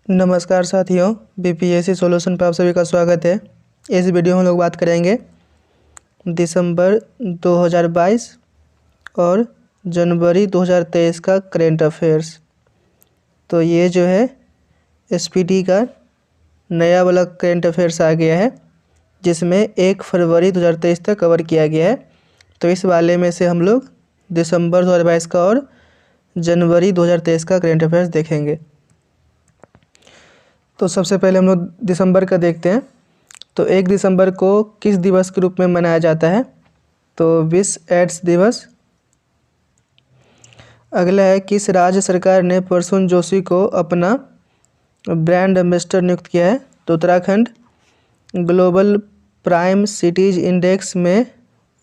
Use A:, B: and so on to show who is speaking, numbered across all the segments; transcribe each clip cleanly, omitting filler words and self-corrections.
A: नमस्कार साथियों, BPSC solution पर आप सभी का स्वागत है। इस वीडियो में हम लोग बात करेंगे दिसंबर 2022 और जनवरी 2023 का करेंट अफेयर्स। तो ये जो है एसपीटी का नया वाला करेंट अफेयर्स आ गया है, जिसमें 1 फरवरी 2023 तक कवर किया गया है। तो इस वाले में से हम लोग दिसंबर 2022 का और जनवरी 2023 का करेंट अफेयर्स देखेंगे। तो सबसे पहले हम लोग दिसंबर का देखते हैं। तो 1 दिसंबर को किस दिवस के रूप में मनाया जाता है? तो विश्व एड्स दिवस। अगला है, किस राज्य सरकार ने प्रसून जोशी को अपना ब्रांड एम्बेसडर नियुक्त किया है? तो Uttarakhand. Global prime cities index में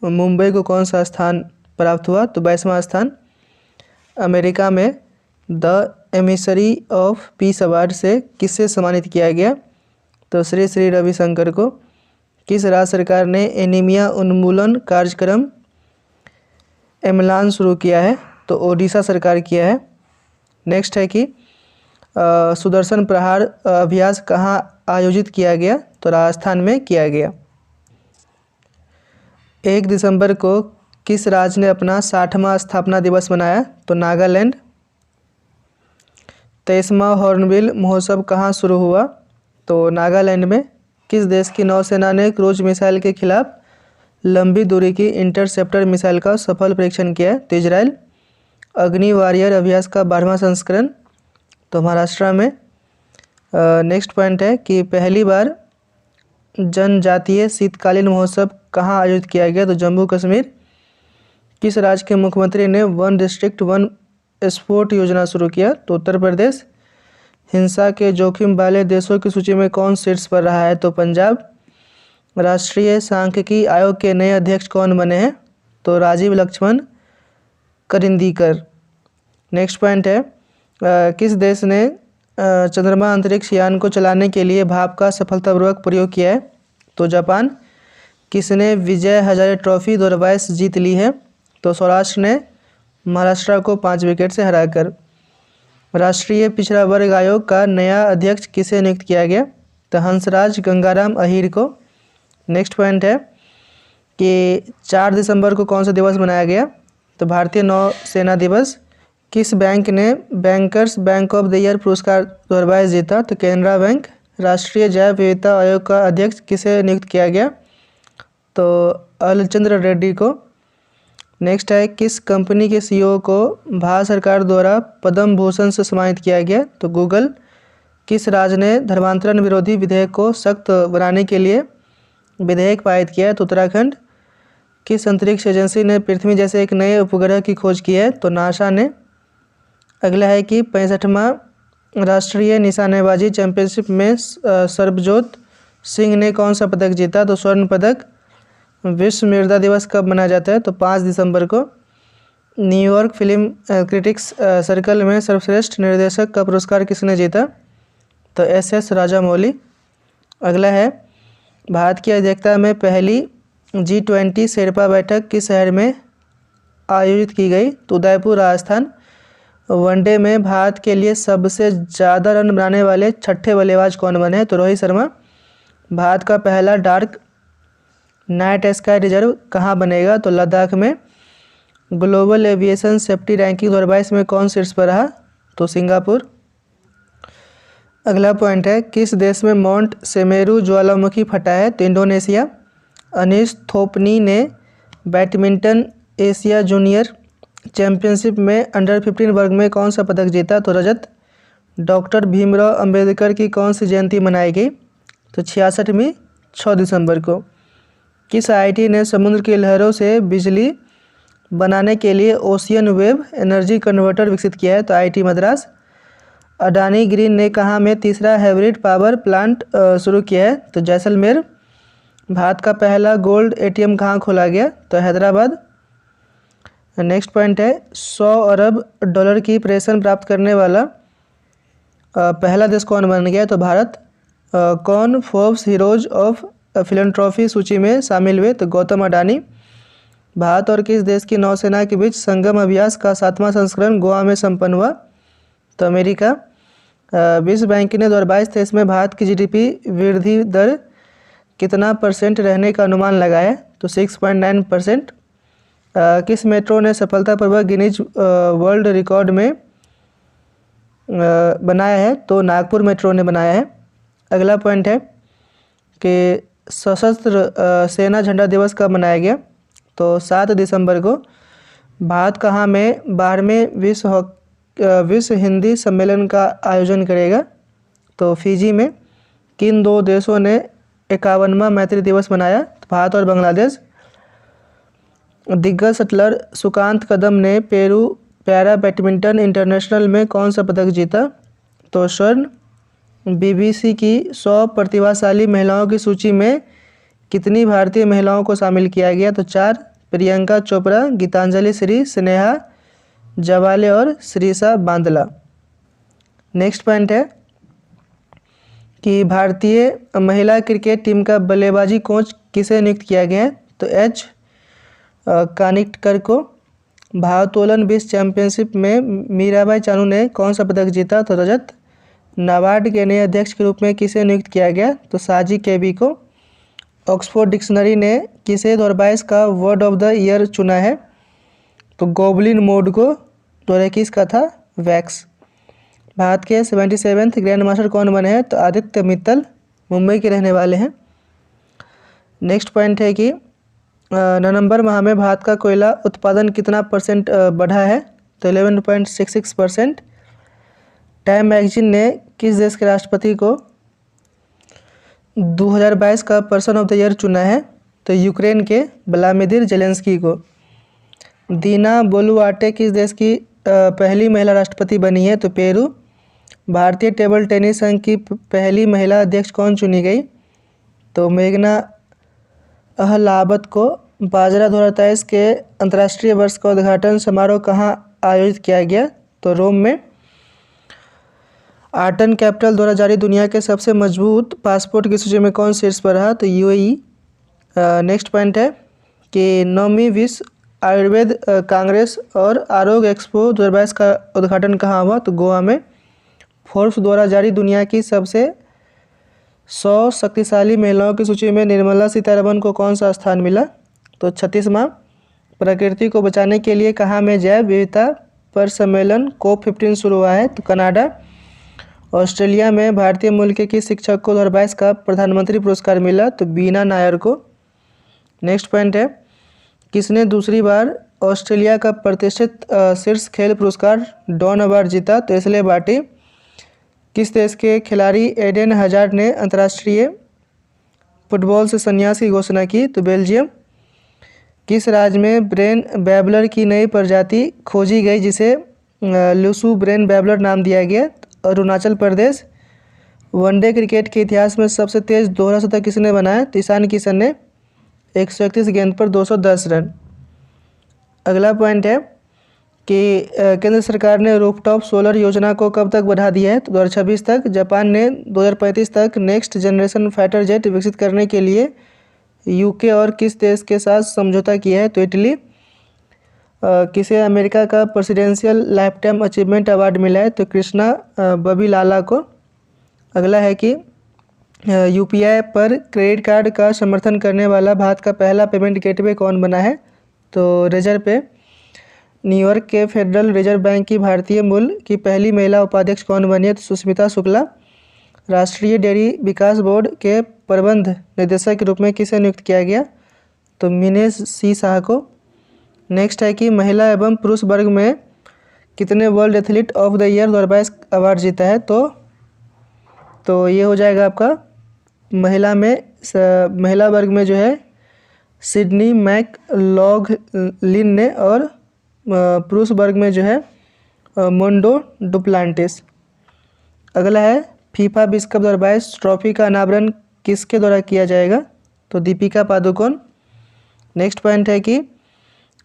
A: मुंबई को कौन सा स्थान प्राप्त हुआ? तो 22वां स्थान। अमेरिका में the emissary of peace award से किससे सम्मानित किया गया? तो श्री श्री रविशंकर को। किस राज्य सरकार ने एनीमिया उन्मूलन कार्यक्रम एमलान शुरू किया है? तो ओडिशा सरकार किया है। नेक्स्ट है कि सुदर्शन प्रहार अभ्यास कहाँ आयोजित किया गया? तो राजस्थान में किया गया। 1 दिसंबर को किस राज्य ने अपना 60वां स्थापना दिवस मनाया? तो नागालैंड। 23वां हॉर्नबिल महोत्सव कहाँ शुरू हुआ? तो नागालैंड में। किस देश की नौसेना ने क्रूज मिसाइल के खिलाफ लंबी दूरी की इंटरसेप्टर मिसाइल का सफल परीक्षण किया? तो इजराइल। अग्नि वॉरियर अभ्यास का 12वां संस्करण तो महाराष्ट्र में। नेक्स्ट पॉइंट है कि पहली बार जनजातीय शीतकालीन महोत्सव कहाँ आयोजित किया गया? तो जम्मू कश्मीर। किस राज्य के मुख्यमंत्री ने 1 डिस्ट्रिक्ट 1 स्पोर्ट योजना शुरू किया? तो उत्तर प्रदेश। हिंसा के जोखिम वाले देशों की सूची में कौन शीर्ष पर रहा है? तो पंजाब। राष्ट्रीय सांख्यिकी आयोग के नए अध्यक्ष कौन बने हैं? तो राजीव लक्ष्मण करिंदीकर। नेक्स्ट पॉइंट है, किस देश ने चंद्रमा अंतरिक्ष यान को चलाने के लिए भाप का सफलतापूर्वक प्रयोग किया है? तो जापान। किसने विजय हजारे ट्रॉफी 2022 जीत ली है? तो सौराष्ट्र ने महाराष्ट्र को 5 विकेट से हराकर। राष्ट्रीय पिछड़ा वर्ग आयोग का नया अध्यक्ष किसे नियुक्त किया गया? तो हंसराज गंगाराम अहीर को। नेक्स्ट पॉइंट है कि 4 दिसंबर को कौन सा दिवस मनाया गया? तो भारतीय नौसेना दिवस। किस बैंक ने bankers bank of the year पुरस्कार 2022 जीता? तो कैनरा बैंक। राष्ट्रीय जैव विविधता आयोग का अध्यक्ष किसे नियुक्त किया गया? तो अलचंद्र रेड्डी को। नेक्स्ट है, किस कंपनी के सीईओ को भारत सरकार द्वारा पद्म भूषण से सम्मानित किया गया? तो गूगल। किस राज्य ने धर्मांतरण विरोधी विधेयक को सख्त बनाने के लिए विधेयक पारित किया है? तो उत्तराखंड। किस अंतरिक्ष एजेंसी ने पृथ्वी जैसे एक नए उपग्रह की खोज की है? तो नासा ने। अगला है कि 65वां राष्ट्रीय निशानेबाजी चैंपियनशिप में सरबजोत सिंह ने कौन सा पदक जीता? तो स्वर्ण पदक। विश्व मृदा दिवस कब मनाया जाता है? तो 5 दिसंबर को। न्यूयॉर्क फिल्म क्रिटिक्स सर्कल में सर्वश्रेष्ठ निर्देशक का पुरस्कार किसने जीता? तो एस राजामौली। अगला है, भारत की अध्यक्षता में पहली G20 शेरपा बैठक किस शहर में आयोजित की गई? तो उदयपुर राजस्थान। वनडे में भारत के लिए सबसे ज़्यादा रन बनाने वाले छठे बल्लेबाज कौन बने? तो रोहित शर्मा। भारत का पहला डार्क नाइट स्काई रिजर्व कहाँ बनेगा? तो लद्दाख में। ग्लोबल एविएशन सेफ्टी रैंकिंग 2022 में कौन शीर्ष पर रहा? तो सिंगापुर। अगला पॉइंट है, किस देश में माउंट सेमेरू ज्वालामुखी फटा है? तो इंडोनेशिया। अनीश थोपनी ने बैडमिंटन एशिया जूनियर चैंपियनशिप में अंडर 15 वर्ग में कौन सा पदक जीता? तो रजत। डॉक्टर भीमराव अंबेडकर की कौन सी जयंती मनाई गई? तो 66वीं 6 दिसंबर को। किस आईआईटी ने समुद्र की लहरों से बिजली बनाने के लिए ओशियन वेव एनर्जी कन्वर्टर विकसित किया है? तो आईआईटी मद्रास। अडानी ग्रीन ने कहाँ में तीसरा हाइब्रिड पावर प्लांट शुरू किया है? तो जैसलमेर। भारत का पहला गोल्ड एटीएम कहाँ खोला गया? तो हैदराबाद। नेक्स्ट पॉइंट है, 100 अरब डॉलर की पेंशन प्राप्त करने वाला पहला देश कौन बन गया? तो भारत। कौन फोर्ब्स हीरोज ऑफ फिलैंथ्रोपी सूची में शामिल हुए? तो गौतम अडानी। भारत और किस देश की नौसेना के बीच संगम अभ्यास का 7वां संस्करण गोवा में संपन्न हुआ? तो अमेरिका। विश्व बैंक ने 2022-23 में भारत की जीडीपी वृद्धि दर कितना % रहने का अनुमान लगाया है? तो 6.9%। किस मेट्रो ने सफलतापूर्वक गिनीज वर्ल्ड रिकॉर्ड में बनाया है? तो नागपुर मेट्रो ने बनाया है। अगला पॉइंट है कि सशस्त्र सेना झंडा दिवस कब मनाया गया? तो 7 दिसंबर को। भारत कहाँ में 12वें विश्व हिंदी सम्मेलन का आयोजन करेगा? तो फिजी में। किन दो देशों ने 51वां मैत्री दिवस मनाया? तो भारत और बांग्लादेश। दिग्गज शटलर सुकांत कदम ने पेरू पैरा बैडमिंटन इंटरनेशनल में कौन सा पदक जीता? तो स्वर्ण। बीबीसी की 100 प्रतिभाशाली महिलाओं की सूची में कितनी भारतीय महिलाओं को शामिल किया गया? तो 4। प्रियंका चोपड़ा, गीतांजलि श्री, स्नेहा जवाले और श्रीषा बांदला। नेक्स्ट पॉइंट है कि भारतीय महिला क्रिकेट टीम का बल्लेबाजी कोच किसे नियुक्त किया गया है? तो एच कानिटकर को। भारोत्तोलन विश्व चैंपियनशिप में मीराबाई चानू ने कौन सा पदक जीता? तो रजत। नाबार्ड के नए अध्यक्ष के रूप में किसे नियुक्त किया गया? तो साजी केबी को। ऑक्सफोर्ड डिक्शनरी ने किसे 2022 का वर्ड ऑफ द ईयर चुना है? तो गोबलिन मोड को 2021 का था वैक्स। भारत के 77वें ग्रैंड मास्टर कौन बने हैं? तो आदित्य मित्तल, मुंबई के रहने वाले हैं। नेक्स्ट पॉइंट है कि नवंबर माह में भारत का कोयला उत्पादन कितना % बढ़ा है? तो 11.66%। टाइम मैगजीन ने किस देश के राष्ट्रपति को 2022 का पर्सन ऑफ द ईयर चुना है? तो यूक्रेन के व्लादिमीर जेलेंस्की को। दीना बोलुआर्टे किस देश की पहली महिला राष्ट्रपति बनी है? तो पेरू। भारतीय टेबल टेनिस संघ की पहली महिला अध्यक्ष कौन चुनी गई? तो मेघना अहलावत को। बाजरा 2023 के अंतर्राष्ट्रीय वर्ष का उद्घाटन समारोह कहाँ आयोजित किया गया? तो रोम में। आर्टन कैपिटल द्वारा जारी दुनिया के सबसे मजबूत पासपोर्ट की सूची में कौन शीर्ष पर रहा? तो यूएई। नेक्स्ट पॉइंट है कि 9वीं विश्व आयुर्वेद कांग्रेस और आरोग्य एक्सपो 2022 का उद्घाटन कहाँ हुआ? तो गोवा में। फोर्ब्स द्वारा जारी दुनिया की सबसे 100 शक्तिशाली महिलाओं की सूची में निर्मला सीतारमण को कौन सा स्थान मिला? तो 36वां। प्रकृति को बचाने के लिए कहाँ में जैव विविधता पर सम्मेलन COP15 शुरू हुआ है? तो कनाडा। ऑस्ट्रेलिया में भारतीय मूल के किस शिक्षक को 2022 का प्रधानमंत्री पुरस्कार मिला? तो बीना नायर को। नेक्स्ट पॉइंट है किसने दूसरी बार ऑस्ट्रेलिया का प्रतिष्ठित शीर्ष खेल पुरस्कार डॉन अवार्ड जीता? तो एशले बार्टी। किस देश के खिलाड़ी एडेन हजार्ड ने अंतर्राष्ट्रीय फुटबॉल से संन्यास की घोषणा की? तो बेल्जियम। किस राज्य में ब्रेन बैबलर की नई प्रजाति खोजी गई जिसे लूसू ब्रेन बैबलर नाम दिया गया? अरुणाचल प्रदेश। वनडे क्रिकेट के इतिहास में सबसे तेज दोहरा शतक किसने बनाया? तो ईशान किशन ने 131 गेंद पर 210 रन। अगला पॉइंट है कि केंद्र सरकार ने रूफटॉप सोलर योजना को कब तक बढ़ा दिया है? तो 2026 तक। जापान ने 2035 तक नेक्स्ट जनरेशन फाइटर जेट विकसित करने के लिए यूके और किस देश के साथ समझौता किया है? तो इटली। किसे अमेरिका का presidential life time achievement award मिला है? तो कृष्णा बबीलाला को। अगला है कि यूपीआई पर क्रेडिट कार्ड का समर्थन करने वाला भारत का पहला पेमेंट गेटवे कौन बना है? तो रिजर्व पे। न्यूयॉर्क के फेडरल रिजर्व बैंक की भारतीय मूल की पहली महिला उपाध्यक्ष कौन बनी है? तो सुष्मिता शुक्ला। राष्ट्रीय डेयरी विकास बोर्ड के प्रबंध निदेशक के रूप में किसे नियुक्त किया गया? तो मिनेश सी शाह को। नेक्स्ट है कि महिला एवं पुरुष वर्ग में कितने world athlete of the year 2022 award जीता है? तो ये हो जाएगा आपका महिला वर्ग में जो है सिडनी मैकलॉगलिन ने और पुरुष वर्ग में जो है मोंडो डुप्लांटिस। अगला है फीफा विश्व कप 2022 ट्रॉफी का अनावरण किसके द्वारा किया जाएगा? तो दीपिका पादुकोण। नेक्स्ट पॉइंट है कि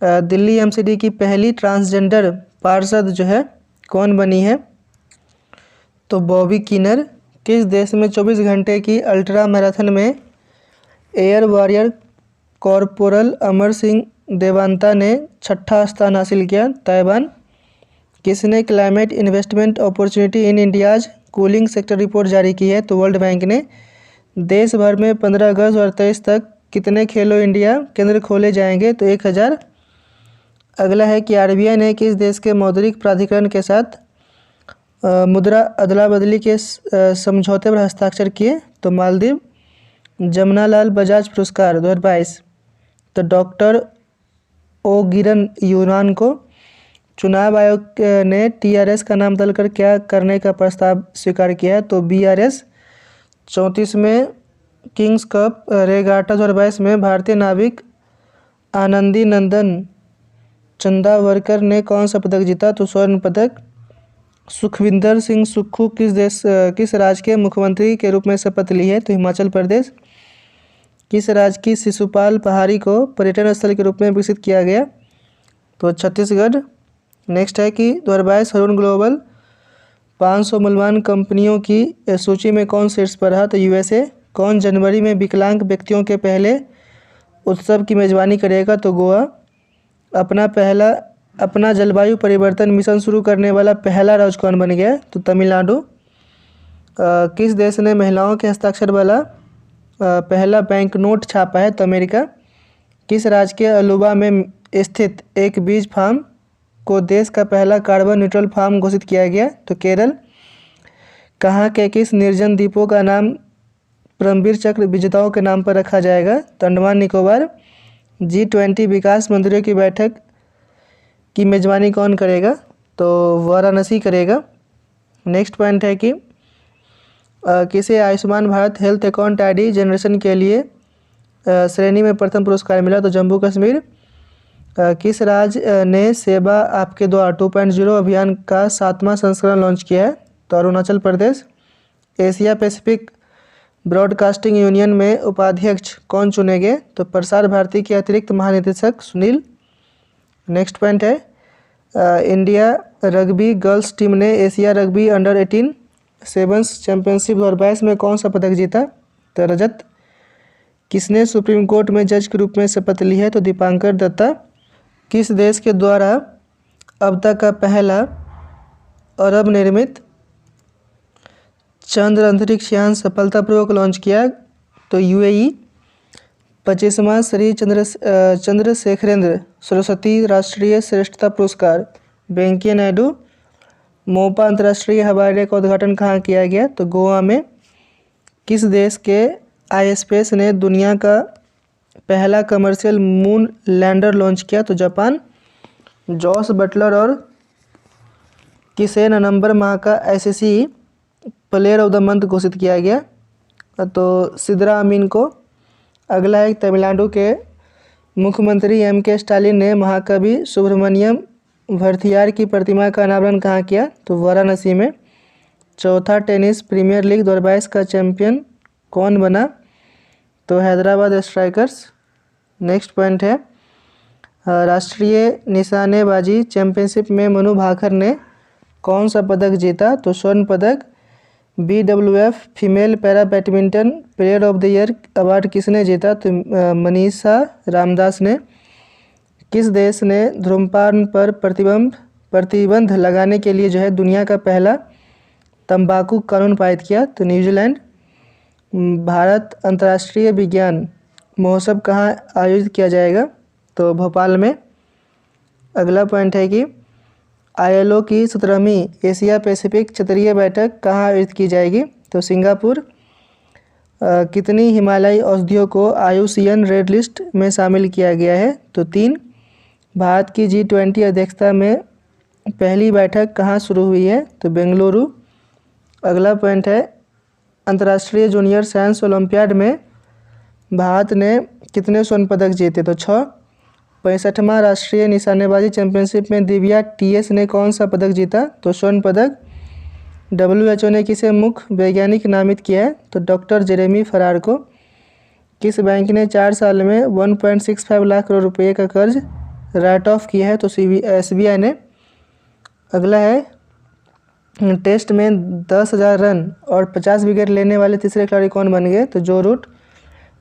A: दिल्ली एमसीडी की पहली ट्रांसजेंडर पार्षद जो है कौन बनी है? तो बॉबी किनर। किस देश में 24 घंटे की अल्ट्रा मैराथन में air warrior corporal Amar Singh देवांता ने 6ठा स्थान हासिल किया? ताइवान। किसने climate investment opportunity in India's cooling sector report जारी की है तो वर्ल्ड बैंक ने। देश भर में 15 अगस्त 2023 तक कितने खेलो इंडिया केंद्र खोले जाएंगे तो 1000। अगला है कि आरबीआई ने किस देश के मौद्रिक प्राधिकरण के साथ मुद्रा अदला बदली के समझौते पर हस्ताक्षर किए तो मालदीव। जमनालाल बजाज पुरस्कार 2022 तो डॉक्टर ओ गिरन यूनान को। चुनाव आयोग ने टीआरएस का नाम बदलकर क्या करने का प्रस्ताव स्वीकार किया है तो बीआरएस। 34वें किंग्स कप रेगाटा 2022 में भारतीय नाविक आनंदी नंदन चंदावरकर ने कौन सा पदक जीता तो स्वर्ण पदक। सुखविंदर सिंह सुक्खू किस राज्य के मुख्यमंत्री के रूप में शपथ ली है तो हिमाचल प्रदेश। किस राज्य की शिशुपाल पहाड़ी को पर्यटन स्थल के रूप में विकसित किया गया तो छत्तीसगढ़। नेक्स्ट है कि 2022 हरून ग्लोबल 500 मूल्यवान कंपनियों की सूची में कौन शीर्ष पर रहा तो यूएसए। कौन जनवरी में विकलांग व्यक्तियों के पहले उत्सव की मेजबानी करेगा तो गोवा। अपना जलवायु परिवर्तन मिशन शुरू करने वाला पहला राज्य कौन बन गया तो तमिलनाडु। किस देश ने महिलाओं के हस्ताक्षर वाला पहला बैंक नोट छापा है तो अमेरिका। किस राज्य के अलुवा में स्थित एक बीज फार्म को देश का पहला कार्बन न्यूट्रल फार्म घोषित किया गया तो केरल। कहाँ के किस निर्जन द्वीपों का नाम परमवीर चक्र विजेताओं के नाम पर रखा जाएगा तो अंडमान निकोबार। G20 विकास मंत्रियों की बैठक की मेजबानी कौन करेगा तो वाराणसी करेगा। नेक्स्ट पॉइंट है कि किसे Ayushman Bharat health account ID generation के लिए श्रेणी में प्रथम पुरस्कार मिला तो जम्मू कश्मीर। किस राज्य ने सेवा आपके द्वारा 2.0 अभियान का 7वां संस्करण लॉन्च किया है तो Arunachal Pradesh. Asia Pacific broadcasting union में उपाध्यक्ष कौन चुने गए तो प्रसार भारती के अतिरिक्त महानिदेशक सुनील। नेक्स्ट पॉइंट है इंडिया रग्बी गर्ल्स टीम ने Asia rugby under 18 sevens championship 2022 में कौन सा पदक जीता तो रजत। किसने सुप्रीम कोर्ट में जज के रूप में शपथ ली है तो दीपांकर दत्ता। किस देश के द्वारा अब तक का पहला अरब निर्मित चंद्र अंतरिक्ष यान सफलतापूर्वक लॉन्च किया तो यूएई। 25वां श्री चंद्रशेखरेंद्र सरस्वती राष्ट्रीय श्रेष्ठता पुरस्कार वेंकैया नायडू। मोपा अंतर्राष्ट्रीय हवाई अड्डे का उद्घाटन कहाँ किया गया तो गोवा में। किस देश के आईएसपीएस ने दुनिया का पहला कमर्शियल मून लैंडर लॉन्च किया तो जापान। जॉस बटलर और किसे नवंबर माह का ICC player of the month घोषित किया गया तो सिद्रा अमीन को। अगला है तमिलनाडु के मुख्यमंत्री एमके स्टालिन ने महाकवि सुब्रमण्यम भरथियार की प्रतिमा का अनावरण कहाँ किया तो वाराणसी में। चौथा टेनिस प्रीमियर लीग 2022 का चैंपियन कौन बना तो हैदराबाद स्ट्राइकर्स। नेक्स्ट पॉइंट है राष्ट्रीय निशानेबाजी चैंपियनशिप में मनु भाकर ने कौन सा पदक जीता तो स्वर्ण पदक। BWF female para badminton player of the year award किसने जीता तो मनीषा रामदास ने। किस देश ने धूम्रपान पर प्रतिबंध लगाने के लिए दुनिया का पहला तंबाकू कानून पारित किया तो न्यूजीलैंड। भारत अंतर्राष्ट्रीय विज्ञान महोत्सव कहाँ आयोजित किया जाएगा तो भोपाल में। अगला पॉइंट है कि ILO की 17वीं एशिया पैसिफिक क्षेत्रीय बैठक कहाँ आयोजित की जाएगी तो सिंगापुर। कितनी हिमालयी औषधियों को IUCN रेड लिस्ट में शामिल किया गया है तो 3। भारत की G20 अध्यक्षता में पहली बैठक कहाँ शुरू हुई है तो बेंगलुरु। अगला पॉइंट है अंतर्राष्ट्रीय जूनियर साइंस ओलंपियाड में भारत ने कितने स्वर्ण पदक जीते तो 6। 65वां राष्ट्रीय निशानेबाजी चैंपियनशिप में दिव्या TS ने कौन सा पदक जीता तो स्वर्ण पदक। WHO ने किसे मुख्य वैज्ञानिक नामित किया है तो डॉक्टर जेरेमी फरार को। किस बैंक ने 4 साल में 1.65 लाख करोड़ रुपये का कर्ज राइट ऑफ किया है तो SBI ने। अगला है टेस्ट में 10,000 रन और 50 विकेट लेने वाले तीसरे खिलाड़ी कौन बन गए तो जो रूट।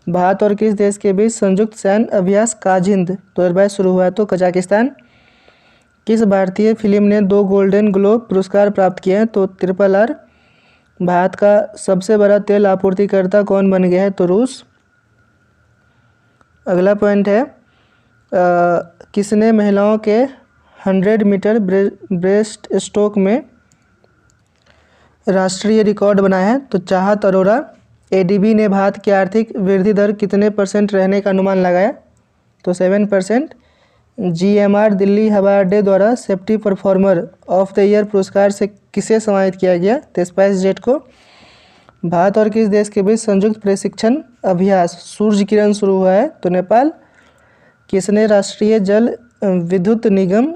A: भारत और किस देश के बीच संयुक्त सैन्य अभ्यास काजिंद 2022 शुरू हुआ तो कजाकिस्तान। किस भारतीय फिल्म ने 2 गोल्डन ग्लोब पुरस्कार प्राप्त किए हैं तो RRR। भारत का सबसे बड़ा तेल आपूर्तिकर्ता कौन बन गया है? तो रूस। अगला पॉइंट है किसने महिलाओं के 100 मीटर ब्रेस्ट स्ट्रोक में राष्ट्रीय रिकॉर्ड बनाया है? तो चाहत अरोरा। एडीबी ने भारत की आर्थिक वृद्धि दर कितने % रहने का अनुमान लगाया? तो 7%। जीएमआर दिल्ली हवाई अड्डे द्वारा safety performer of the year पुरस्कार से किसे सम्मानित किया गया? तो स्पाइस जेट को। भारत और किस देश के बीच संयुक्त प्रशिक्षण अभ्यास सूर्य किरण शुरू हुआ है? तो नेपाल। किसने राष्ट्रीय जल विद्युत निगम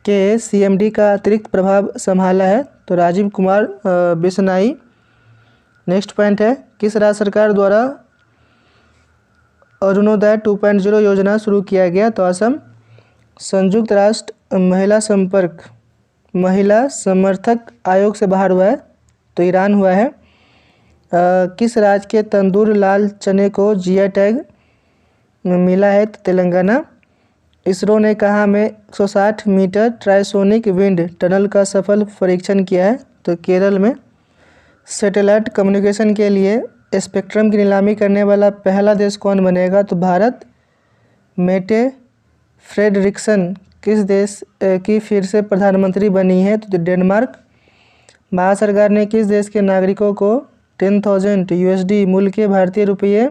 A: के सीएमडी का अतिरिक्त प्रभाव संभाला है? तो राजीव कुमार बिश्नोई। नेक्स्ट पॉइंट है किस राज्य सरकार द्वारा अरुणोदय 2.0 योजना शुरू किया गया? तो असम। संयुक्त राष्ट्र महिला समर्थक आयोग से बाहर हुआ है? तो ईरान हुआ है। किस राज्य के तंदूर लाल चने को जीआई टैग मिला है? तो तेलंगाना। इसरो ने कहाँ में 160 मीटर ट्राइसोनिक विंड टनल का सफल परीक्षण किया है? तो केरल में। सैटेलाइट कम्युनिकेशन के लिए स्पेक्ट्रम की नीलामी करने वाला पहला देश कौन बनेगा? तो भारत। मेटे फ्रेडरिक्सन किस देश की फिर से प्रधानमंत्री बनी है? तो डेनमार्क। भारत सरकार ने किस देश के नागरिकों को 10,000 USD मूल्य के भारतीय रुपये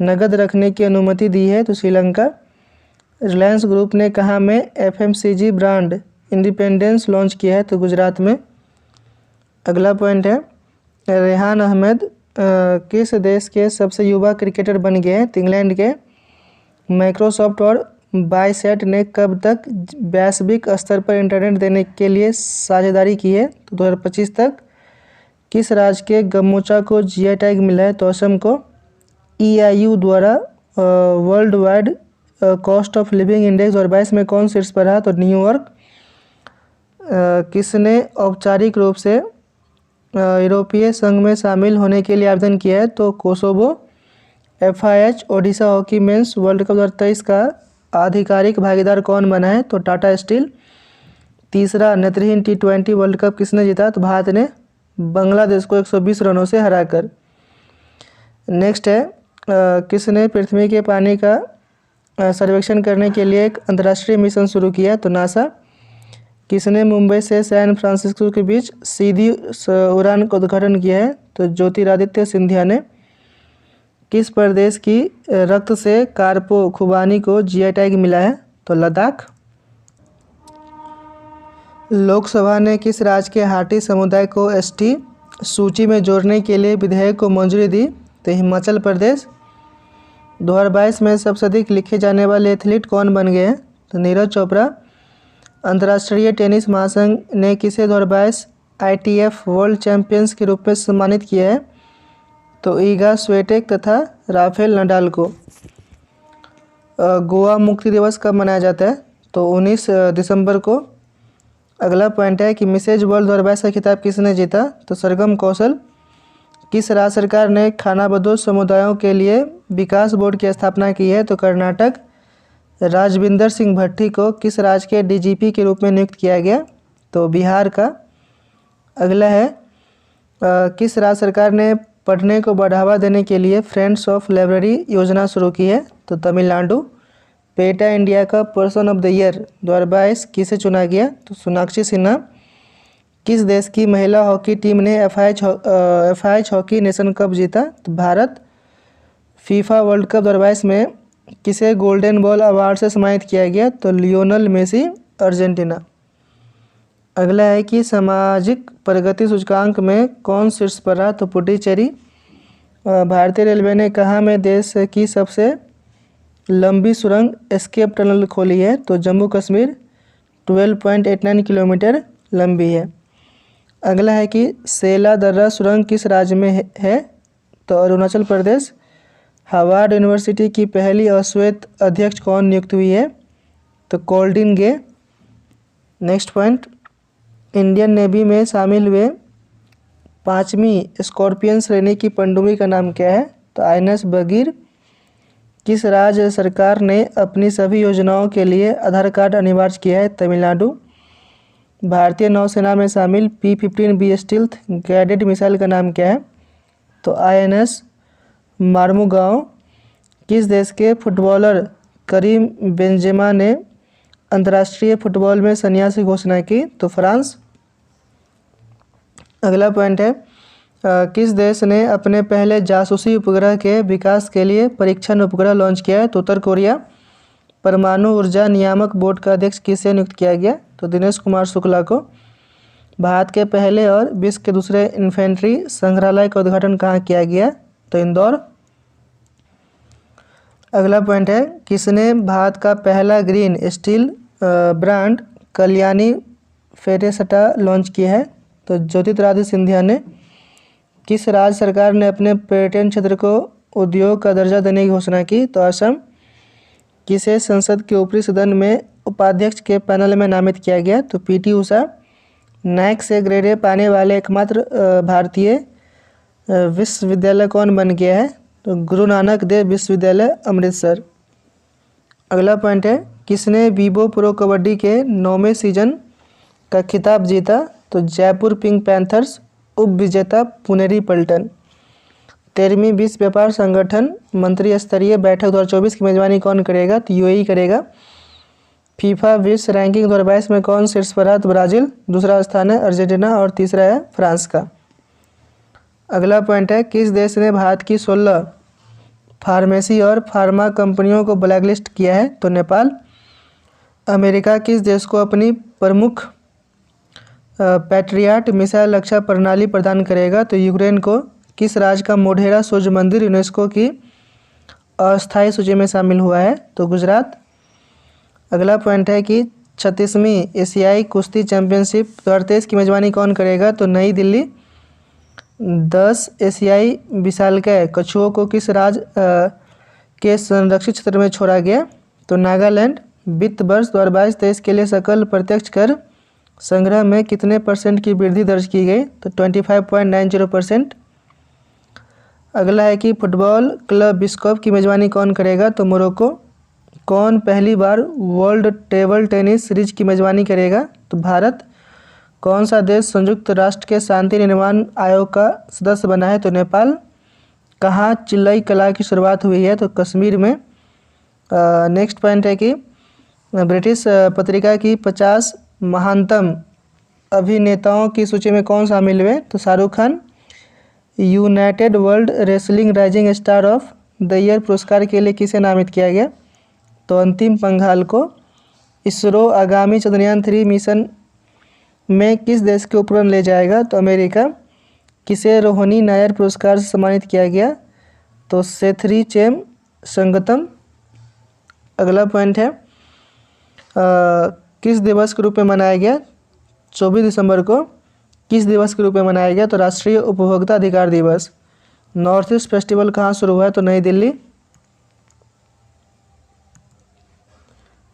A: नगद रखने की अनुमति दी है? तो श्रीलंका। रिलायंस ग्रुप ने कहाँ में FMCG ब्रांड इंडिपेंडेंस लॉन्च किया है? तो गुजरात में। अगला पॉइंट है रेहान अहमद किस देश के सबसे युवा क्रिकेटर बन गए हैं? तो इंग्लैंड के। माइक्रोसॉफ्ट और बायसेट ने कब तक वैश्विक स्तर पर इंटरनेट देने के लिए साझेदारी की है? तो 2025 तक। किस राज्य के गमोचा को जीआई टैग मिला है? तो असम को। EIU द्वारा world wide cost of living index 2022 में कौन शीर्ष पर रहा? तो न्यूयॉर्क। किसने औपचारिक रूप से यूरोपीय संघ में शामिल होने के लिए आवेदन किया है? तो Kosovo. FIH Odisha hockey mains world cup 2023 का आधिकारिक भागीदार कौन बना है? तो टाटा स्टील। तीसरा नेत्रहीन T20 वर्ल्ड कप किसने जीता? तो भारत ने बांग्लादेश को 120 रनों से हराकर। नेक्स्ट है किसने पृथ्वी के पानी का सर्वेक्षण करने के लिए एक अंतर्राष्ट्रीय मिशन शुरू किया? तो नासा। किसने मुंबई से सैन फ्रांसिस्को के बीच सीधी उड़ान का उद्घाटन किया है? तो ज्योतिरादित्य सिंधिया ने। किस प्रदेश की रक्त से कार्पो खुबानी को जीआई टैग मिला है? तो लद्दाख। लोकसभा ने किस राज्य के हाटी समुदाय को ST सूची में जोड़ने के लिए विधेयक को मंजूरी दी? तो हिमाचल प्रदेश। 2022 में सबसे अधिक लिखे जाने वाले एथलीट कौन बन गए हैं? तो नीरज चोपड़ा। अंतर्राष्ट्रीय टेनिस महासंघ ने किसे 2022 ITF वर्ल्ड चैंपियंस के रूप में सम्मानित किया है? तो ईगा स्वेटेक तथा राफेल नडाल को। गोवा मुक्ति दिवस कब मनाया जाता है? तो 19 दिसंबर को। अगला पॉइंट है कि मिसेज वर्ल्ड 2022 का खिताब किसने जीता? तो सरगम कौशल। किस राज्य सरकार ने खानाबदोश समुदायों के लिए विकास बोर्ड की स्थापना की है? तो कर्नाटक। राजविंदर सिंह भट्टी को किस राज्य के DGP के रूप में नियुक्त किया गया? तो बिहार का। अगला है किस राज्य सरकार ने पढ़ने को बढ़ावा देने के लिए फ्रेंड्स ऑफ लाइब्रेरी योजना शुरू की है? तो तमिलनाडु। पेटा इंडिया का पर्सन ऑफ द ईयर 2022 किसे चुना गया? तो सोनाक्षी सिन्हा। किस देश की महिला हॉकी टीम ने FIH हॉकी नेशन कप जीता? तो भारत। फीफा वर्ल्ड कप 2022 में किसे गोल्डन बॉल अवार्ड से सम्मानित किया गया? तो लियोनल मेसी अर्जेंटीना। अगला है कि सामाजिक प्रगति सूचकांक में कौन शीर्ष पर रहा? तो पुडुचेरी। भारतीय रेलवे ने कहाँ में देश की सबसे लंबी सुरंग एस्केप टनल खोली है? तो जम्मू कश्मीर। 12.89 किलोमीटर लंबी है। अगला है कि सेला दर्रा सुरंग किस राज्य में है? तो अरुणाचल प्रदेश। हार्वर्ड यूनिवर्सिटी की पहली अश्वेत अध्यक्ष कौन नियुक्त हुई है? तो कोल्डिन गे। नेक्स्ट पॉइंट इंडियन नेवी में शामिल हुए 5वीं स्कॉर्पियन श्रेणी की पनडुब्बी का नाम क्या है? तो INS बगीर। किस राज्य सरकार ने अपनी सभी योजनाओं के लिए आधार कार्ड अनिवार्य किया है? तमिलनाडु। भारतीय नौसेना में शामिल P-15B स्टील्थ गाइडेड मिसाइल का नाम क्या है? तो INS मार्मुगाओ। किस देश के फुटबॉलर करीम बेंजेमा ने अंतर्राष्ट्रीय फुटबॉल में संन्यास की घोषणा की? तो फ्रांस। अगला पॉइंट है किस देश ने अपने पहले जासूसी उपग्रह के विकास के लिए परीक्षण उपग्रह लॉन्च किया है? तो उत्तर कोरिया। परमाणु ऊर्जा नियामक बोर्ड का अध्यक्ष किसे नियुक्त किया गया? तो दिनेश कुमार शुक्ला को। भारत के पहले और विश्व के दूसरे इन्फेंट्री संग्रहालय का उद्घाटन कहाँ किया गया? तो इंदौर। अगला पॉइंट है किसने भारत का पहला green steel brand Kalyani Ferresta launch किया है? तो ज्योतिरादित्य सिंधिया ने। किस राज्य सरकार ने अपने पर्यटन क्षेत्र को उद्योग का दर्जा देने की घोषणा की? तो असम। किसे संसद के ऊपरी सदन में उपाध्यक्ष के पैनल में नामित किया गया? तो PT उषा। नैक से ग्रेड A पाने वाले एकमात्र भारतीय विश्वविद्यालय कौन बन गया है? तो गुरु नानक देव विश्वविद्यालय अमृतसर। अगला पॉइंट है किसने वीवो प्रो कबड्डी के 9वें सीजन का खिताब जीता? तो जयपुर पिंक पैंथर्स। उप विजेता पुनेरी पल्टन। 13वीं विश्व व्यापार संगठन मंत्री स्तरीय बैठक 2024 की मेजबानी कौन करेगा? तो UAE करेगा। फीफा विश्व रैंकिंग 2022 में कौन शीर्ष पर है? तो ब्राज़ील। दूसरा स्थान है अर्जेंटीना और तीसरा है फ्रांस का। अगला पॉइंट है किस देश ने भारत की 16 फार्मेसी और फार्मा कंपनियों को ब्लैकलिस्ट किया है? तो नेपाल। अमेरिका किस देश को अपनी प्रमुख पैट्रियाट मिसाइल रक्षा प्रणाली प्रदान करेगा? तो यूक्रेन को। किस राज्य का मोढेरा सूर्य मंदिर यूनेस्को की अस्थायी सूची में शामिल हुआ है? तो गुजरात। अगला पॉइंट है कि 36वीं एशियाई कुश्ती चैंपियनशिप 2023 की मेजबानी कौन करेगा? तो नई दिल्ली। 10 एशियाई विशालकाय कछुओं को किस राज्य के संरक्षित क्षेत्र में छोड़ा गया? तो नागालैंड। वित्त वर्ष 2022-23 के लिए सकल प्रत्यक्ष कर संग्रह में कितने % की वृद्धि दर्ज की गई? तो 25.90%। अगला है कि फुटबॉल क्लब विश्व कप की मेजबानी कौन करेगा? तो मोरक्को। कौन पहली बार वर्ल्ड टेबल टेनिस सीरीज की मेजबानी करेगा? तो भारत। कौन सा देश संयुक्त राष्ट्र के शांति निर्माण आयोग का सदस्य बना है? तो नेपाल। कहाँ चिल्लई कला की शुरुआत हुई है? तो कश्मीर में। नेक्स्ट पॉइंट है कि ब्रिटिश पत्रिका की 50 महानतम अभिनेताओं की सूची में कौन शामिल हुए? तो Shahrukh Khan. United world wrestling rising star of the year पुरस्कार के लिए किसे नामित किया गया? तो अंतिम पंघाल को। इसरो आगामी चंद्रयान 3 मिशन में किस देश के उपकरण ले जाएगा? तो अमेरिका। किसे रोहिणी नायर पुरस्कार से सम्मानित किया गया? तो सेथरी चेम संगतम। अगला पॉइंट है किस दिवस के रूप में मनाया गया? 24 दिसंबर को किस दिवस के रूप में मनाया गया? तो राष्ट्रीय उपभोक्ता अधिकार दिवस। नॉर्थ ईस्ट फेस्टिवल कहाँ शुरू हुआ है? तो नई दिल्ली।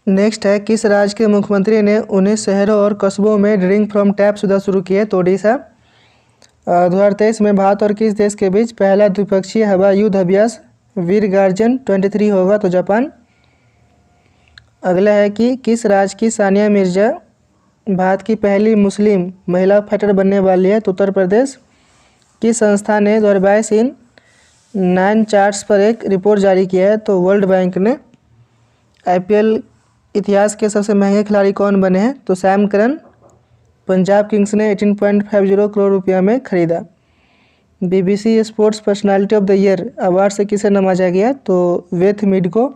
A: नेक्स्ट है किस राज्य के मुख्यमंत्री ने 19 शहरों और कस्बों में ड्रिंक फ्रॉम टैप सुविधा शुरू की है? तो ओडिशा। 2023 में भारत और किस देश के बीच पहला द्विपक्षीय हवा युद्ध अभ्यास वीर गार्जन 23 होगा? तो जापान। अगला है कि किस राज्य की सानिया मिर्जा भारत की पहली मुस्लिम महिला फाइटर बनने वाली है? तो उत्तर प्रदेश। किस संस्था ने 2022 इन 9 चार्ट्स पर एक रिपोर्ट जारी किया है? तो वर्ल्ड बैंक ने। IPL इतिहास के सबसे महंगे खिलाड़ी कौन बने हैं? तो सैम करन। पंजाब किंग्स ने 18.50 करोड़ रुपया में खरीदा। BBC sports personality of the year award से किसे नवाजा गया? तो वेथ मीड को।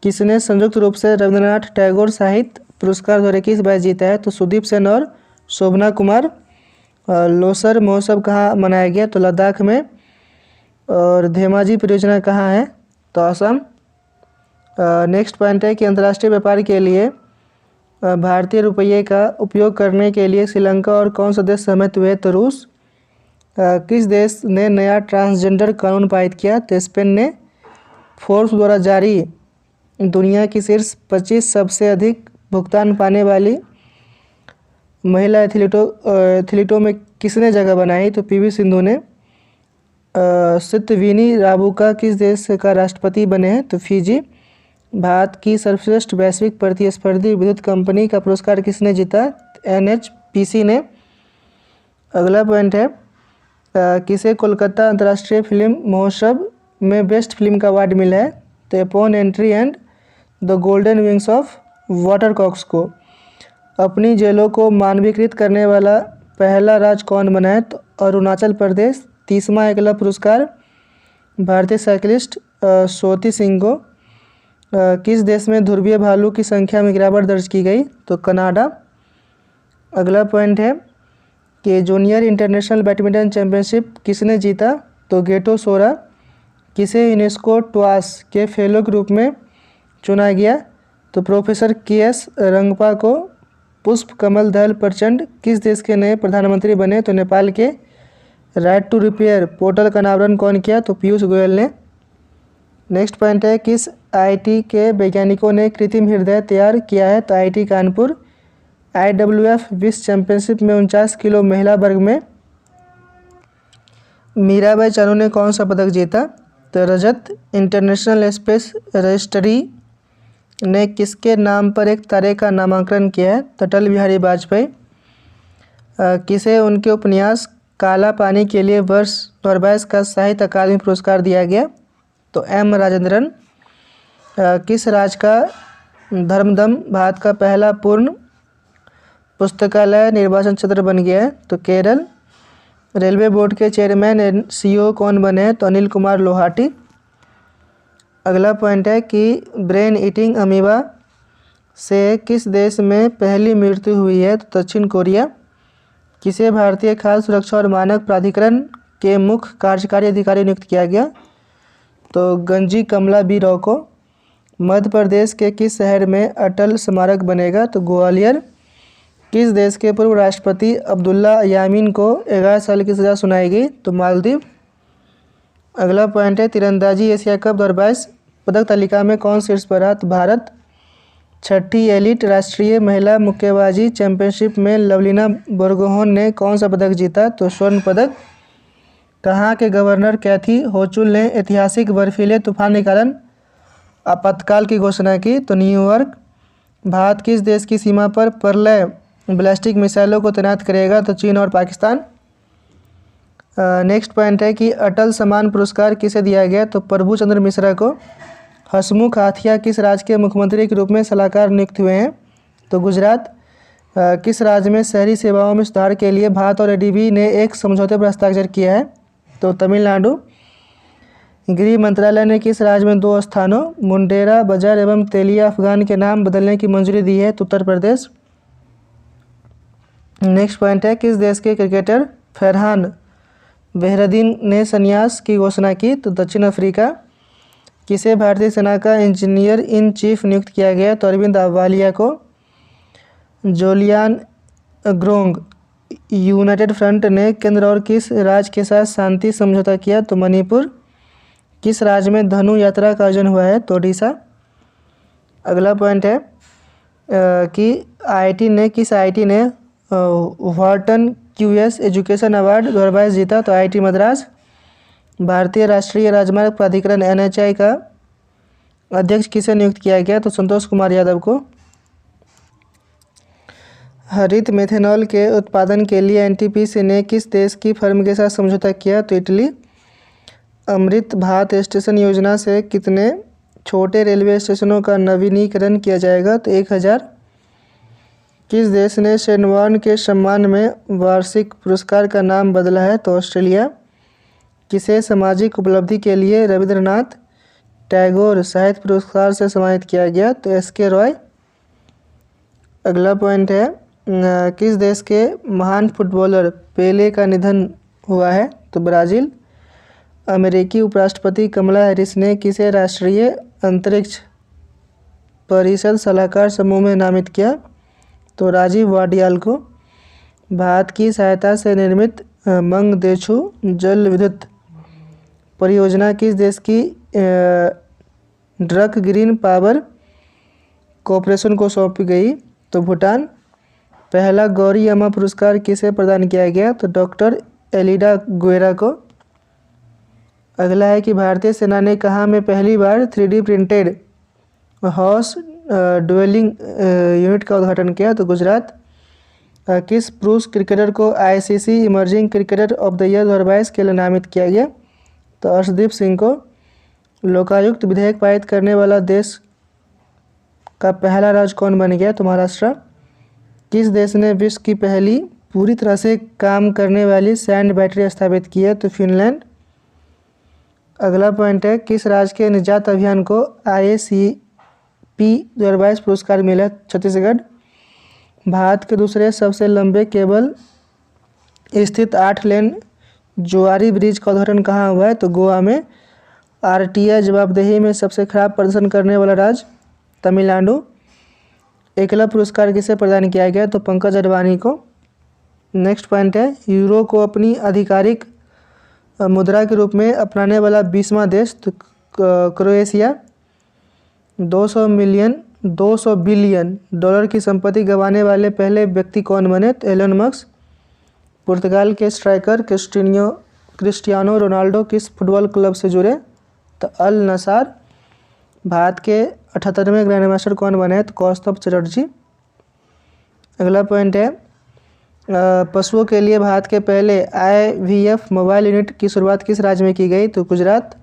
A: किसने संयुक्त रूप से रविंद्रनाथ टैगोर साहित्य पुरस्कार 2021-22 जीता है? तो सुदीप सेन और शोभना कुमार। लोसर महोत्सव कहाँ मनाया गया? तो लद्दाख में। और धेमाजी परियोजना कहाँ है? तो असम। नेक्स्ट पॉइंट है कि अंतर्राष्ट्रीय व्यापार के लिए भारतीय रुपये का उपयोग करने के लिए श्रीलंका और कौन सा देश सहमत हुए? तो रूस। किस देश ने नया ट्रांसजेंडर कानून पारित किया? तो स्पेन ने। फोर्ब्स द्वारा जारी दुनिया की शीर्ष 25 सबसे अधिक भुगतान पाने वाली महिला एथलीटों में किसने जगह बनाई? तो PV सिंधु ने। सितवीनी राबुका किस देश का राष्ट्रपति बने हैं? तो फिजी। भारत की सर्वश्रेष्ठ वैश्विक प्रतिस्पर्धी विद्युत कंपनी का पुरस्कार किसने जीता? NHPC ने। अगला पॉइंट है किसे कोलकाता अंतर्राष्ट्रीय फिल्म महोत्सव में बेस्ट फिल्म का अवार्ड मिला है? तो upon entry and the golden wings of watercocks को। अपनी जेलों को मानवीकृत करने वाला पहला राज्य कौन बना है? तो अरुणाचल प्रदेश। 30वां एकलव्य पुरस्कार भारतीय साइकिलिस्ट स्वाति सिंह को। किस देश में ध्रुवीय भालू की संख्या में गिरावट दर्ज की गई? तो कनाडा। अगला पॉइंट है कि जूनियर इंटरनेशनल बैडमिंटन चैंपियनशिप किसने जीता? तो गेटो सोरा। किसे यूनेस्को ट्वास के फेलो के रूप में चुना गया? तो प्रोफेसर KS रंगपा को। पुष्प कमल दहल प्रचंड किस देश के नए प्रधानमंत्री बने? तो नेपाल के। राइट टू रिपेयर पोर्टल का अनावरण कौन किया? तो पीयूष गोयल ने। नेक्स्ट पॉइंट है किस IIT के वैज्ञानिकों ने कृत्रिम हृदय तैयार किया है? तो IIT कानपुर। IWF विश्व चैंपियनशिप में 49 किलो महिला वर्ग में मीराबाई चानू ने कौन सा पदक जीता? तो रजत। इंटरनेशनल स्पेस रजिस्ट्री ने किसके नाम पर एक तारे का नामांकन किया है? तो अटल बिहारी वाजपेयी। किसे उनके उपन्यास काला पानी के लिए वर्ष 2022 का साहित्य अकादमी पुरस्कार दिया गया? तो M राजेंद्रन। किस राज्य का धर्मदम भारत का पहला पूर्ण पुस्तकालय निर्वाचन क्षेत्र बन गया है? तो केरल। रेलवे बोर्ड के चेयरमैन एंड CEO कौन बने हैं? तो अनिल कुमार लोहाटी। अगला पॉइंट है कि ब्रेन ईटिंग अमीबा से किस देश में पहली मृत्यु हुई है? तो दक्षिण कोरिया। किसे भारतीय खाद्य सुरक्षा और मानक प्राधिकरण के मुख्य कार्यकारी अधिकारी नियुक्त किया गया? तो गंजी कमला बी राव को। मध्य प्रदेश के किस शहर में अटल स्मारक बनेगा? तो ग्वालियर। किस देश के पूर्व राष्ट्रपति अब्दुल्ला यामीन को 11 साल की सज़ा सुनाई गई? तो मालदीव। अगला पॉइंट है तीरंदाजी एशिया कप 2022 पदक तालिका में कौन शीर्ष पर रहा? तो भारत। छठी एलिट राष्ट्रीय महिला मुक्केबाजी चैंपियनशिप में लवलीना बोरगोहेन ने कौन सा पदक जीता? तो स्वर्ण पदक। कहाँ के गवर्नर कैथी होचुल ने ऐतिहासिक बर्फीले तूफान के कारण आपातकाल की घोषणा की? तो न्यूयॉर्क। भारत किस देश की सीमा पर परलय बैलिस्टिक मिसाइलों को तैनात करेगा? तो चीन और पाकिस्तान। नेक्स्ट पॉइंट है कि अटल सम्मान पुरस्कार किसे दिया गया? तो प्रभु चंद्र मिश्रा को। हसमुख हाथिया किस राज्य के मुख्यमंत्री के रूप में सलाहकार नियुक्त हुए हैं? तो गुजरात। किस राज्य में शहरी सेवाओं में सुधार के लिए भारत और ADB ने एक समझौते पर हस्ताक्षर किया है? तो तमिलनाडु। गृह मंत्रालय ने किस राज्य में 2 स्थानों मुंडेरा बाजार एवं तेलिया अफगान के नाम बदलने की मंजूरी दी है? तो उत्तर प्रदेश। नेक्स्ट पॉइंट है किस देश के क्रिकेटर फरहान बेहरदीन ने संन्यास की घोषणा की? तो दक्षिण अफ्रीका। किसे भारतीय सेना का इंजीनियर इन चीफ नियुक्त किया गया? तो अरविंद आवालिया को। जोलियान ग्रोंग यूनाइटेड फ्रंट ने केंद्र और किस राज्य के साथ शांति समझौता किया? तो मणिपुर। किस राज्य में धनु यात्रा का आयोजन हुआ है? तो ओडिशा। अगला पॉइंट है कि किस IIT ने व्हार्टन QS एजुकेशन अवार्ड 2022 जीता? तो IIT मद्रास। भारतीय राष्ट्रीय राजमार्ग प्राधिकरण NHAI का अध्यक्ष किसे नियुक्त किया गया? तो संतोष कुमार यादव को। हरित मेथेनॉल के उत्पादन के लिए NTPC ने किस देश की फर्म के साथ समझौता किया? तो इटली। अमृत भारत स्टेशन योजना से कितने छोटे रेलवे स्टेशनों का नवीनीकरण किया जाएगा? तो 1000। किस देश ने शेनवॉर्न के सम्मान में वार्षिक पुरस्कार का नाम बदला है? तो ऑस्ट्रेलिया। किसे सामाजिक उपलब्धि के लिए रविंद्रनाथ टैगोर साहित्य पुरस्कार से सम्मानित किया गया? तो SK रॉय। अगला पॉइंट है किस देश के महान फुटबॉलर पेले का निधन हुआ है? तो ब्राज़ील। अमेरिकी उपराष्ट्रपति कमला हैरिस ने किसे राष्ट्रीय अंतरिक्ष परिषद सलाहकार समूह में नामित किया? तो राजीव वाडियाल को। भारत की सहायता से निर्मित मंगदेछू जल विद्युत परियोजना किस देश की ड्रक ग्रीन पावर कॉरपोरेशन को सौंपी गई? तो भूटान। पहला गौरी अम्मा पुरस्कार किसे प्रदान किया गया? तो डॉक्टर एलिडा गुएरा को। अगला है कि भारतीय सेना ने कहाँ में पहली बार 3D printed horse dwelling unit का उद्घाटन किया? तो गुजरात। किस पुरुष क्रिकेटर को ICC emerging cricketer of the year 2022 के लिए नामित किया गया? तो अर्शदीप सिंह को। लोकायुक्त विधेयक पारित करने वाला देश का पहला राज्य कौन बन गया? तो महाराष्ट्र। किस देश ने विश्व की पहली पूरी तरह से काम करने वाली सैंड बैटरी स्थापित की है? तो फिनलैंड। अगला पॉइंट है, किस राज्य के निजात अभियान को IACP 2022 पुरस्कार मिला? छत्तीसगढ़। भारत के दूसरे सबसे लंबे केबल स्थित 8 लेन जुआरी ब्रिज का उद्घाटन कहाँ हुआ है? तो गोवा में। RTI जवाबदेही में सबसे खराब प्रदर्शन करने वाला राज्य? तमिलनाडु। एकलव्य पुरस्कार किसे प्रदान किया गया? तो पंकज अडवाणी को। नेक्स्ट पॉइंट है, यूरो को अपनी आधिकारिक मुद्रा के रूप में अपनाने वाला 20वां देश? तो क्रोएशिया। 200 बिलियन डॉलर की संपत्ति गंवाने वाले पहले व्यक्ति कौन बने? तो एलन मस्क। पुर्तगाल के स्ट्राइकर क्रिस्टियानो रोनाल्डो किस फुटबॉल क्लब से जुड़े? तो अल नसार। भारत के 78वें ग्रैंड मास्टर कौन बने? तो कौस्तुभ चटर्जी। अगला पॉइंट है, पशुओं के लिए भारत के पहले IVF मोबाइल यूनिट की शुरुआत किस राज्य में की गई? तो गुजरात।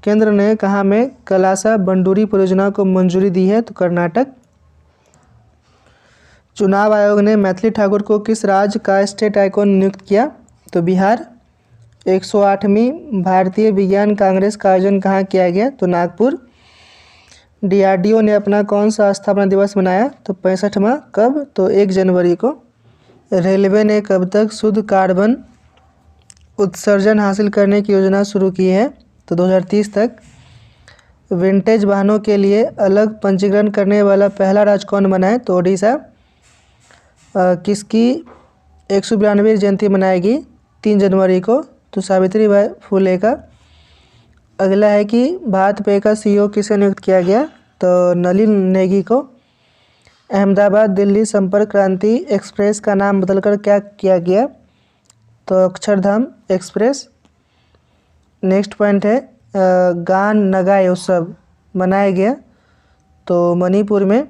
A: केंद्र ने कहाँ में कलासा बंडूरी परियोजना को मंजूरी दी है? तो कर्नाटक। चुनाव आयोग ने मैथिली ठाकुर को किस राज्य का स्टेट आइकॉन नियुक्त किया? तो बिहार। 108वीं भारतीय विज्ञान कांग्रेस का आयोजन कहाँ किया गया? तो नागपुर। DRDO ने अपना कौन सा स्थापना दिवस मनाया? तो 65वां। कब? तो 1 जनवरी को। रेलवे ने कब तक शुद्ध कार्बन उत्सर्जन हासिल करने की योजना शुरू की है? तो 2030 तक। विंटेज वाहनों के लिए अलग पंजीकरण करने वाला पहला राज्य कौन बना है? तो ओडिशा। किसकी 192वीं जयंती मनाएगी 3 जनवरी को? तो सावित्रीबाई फुले का। अगला है कि भारत पे का CEO किसे नियुक्त किया गया? तो नलिन नेगी को। अहमदाबाद दिल्ली संपर्क क्रांति एक्सप्रेस का नाम बदलकर क्या किया गया? तो अक्षरधाम एक्सप्रेस। नेक्स्ट पॉइंट है, गान नगाई उत्सव मनाया गया तो मणिपुर में।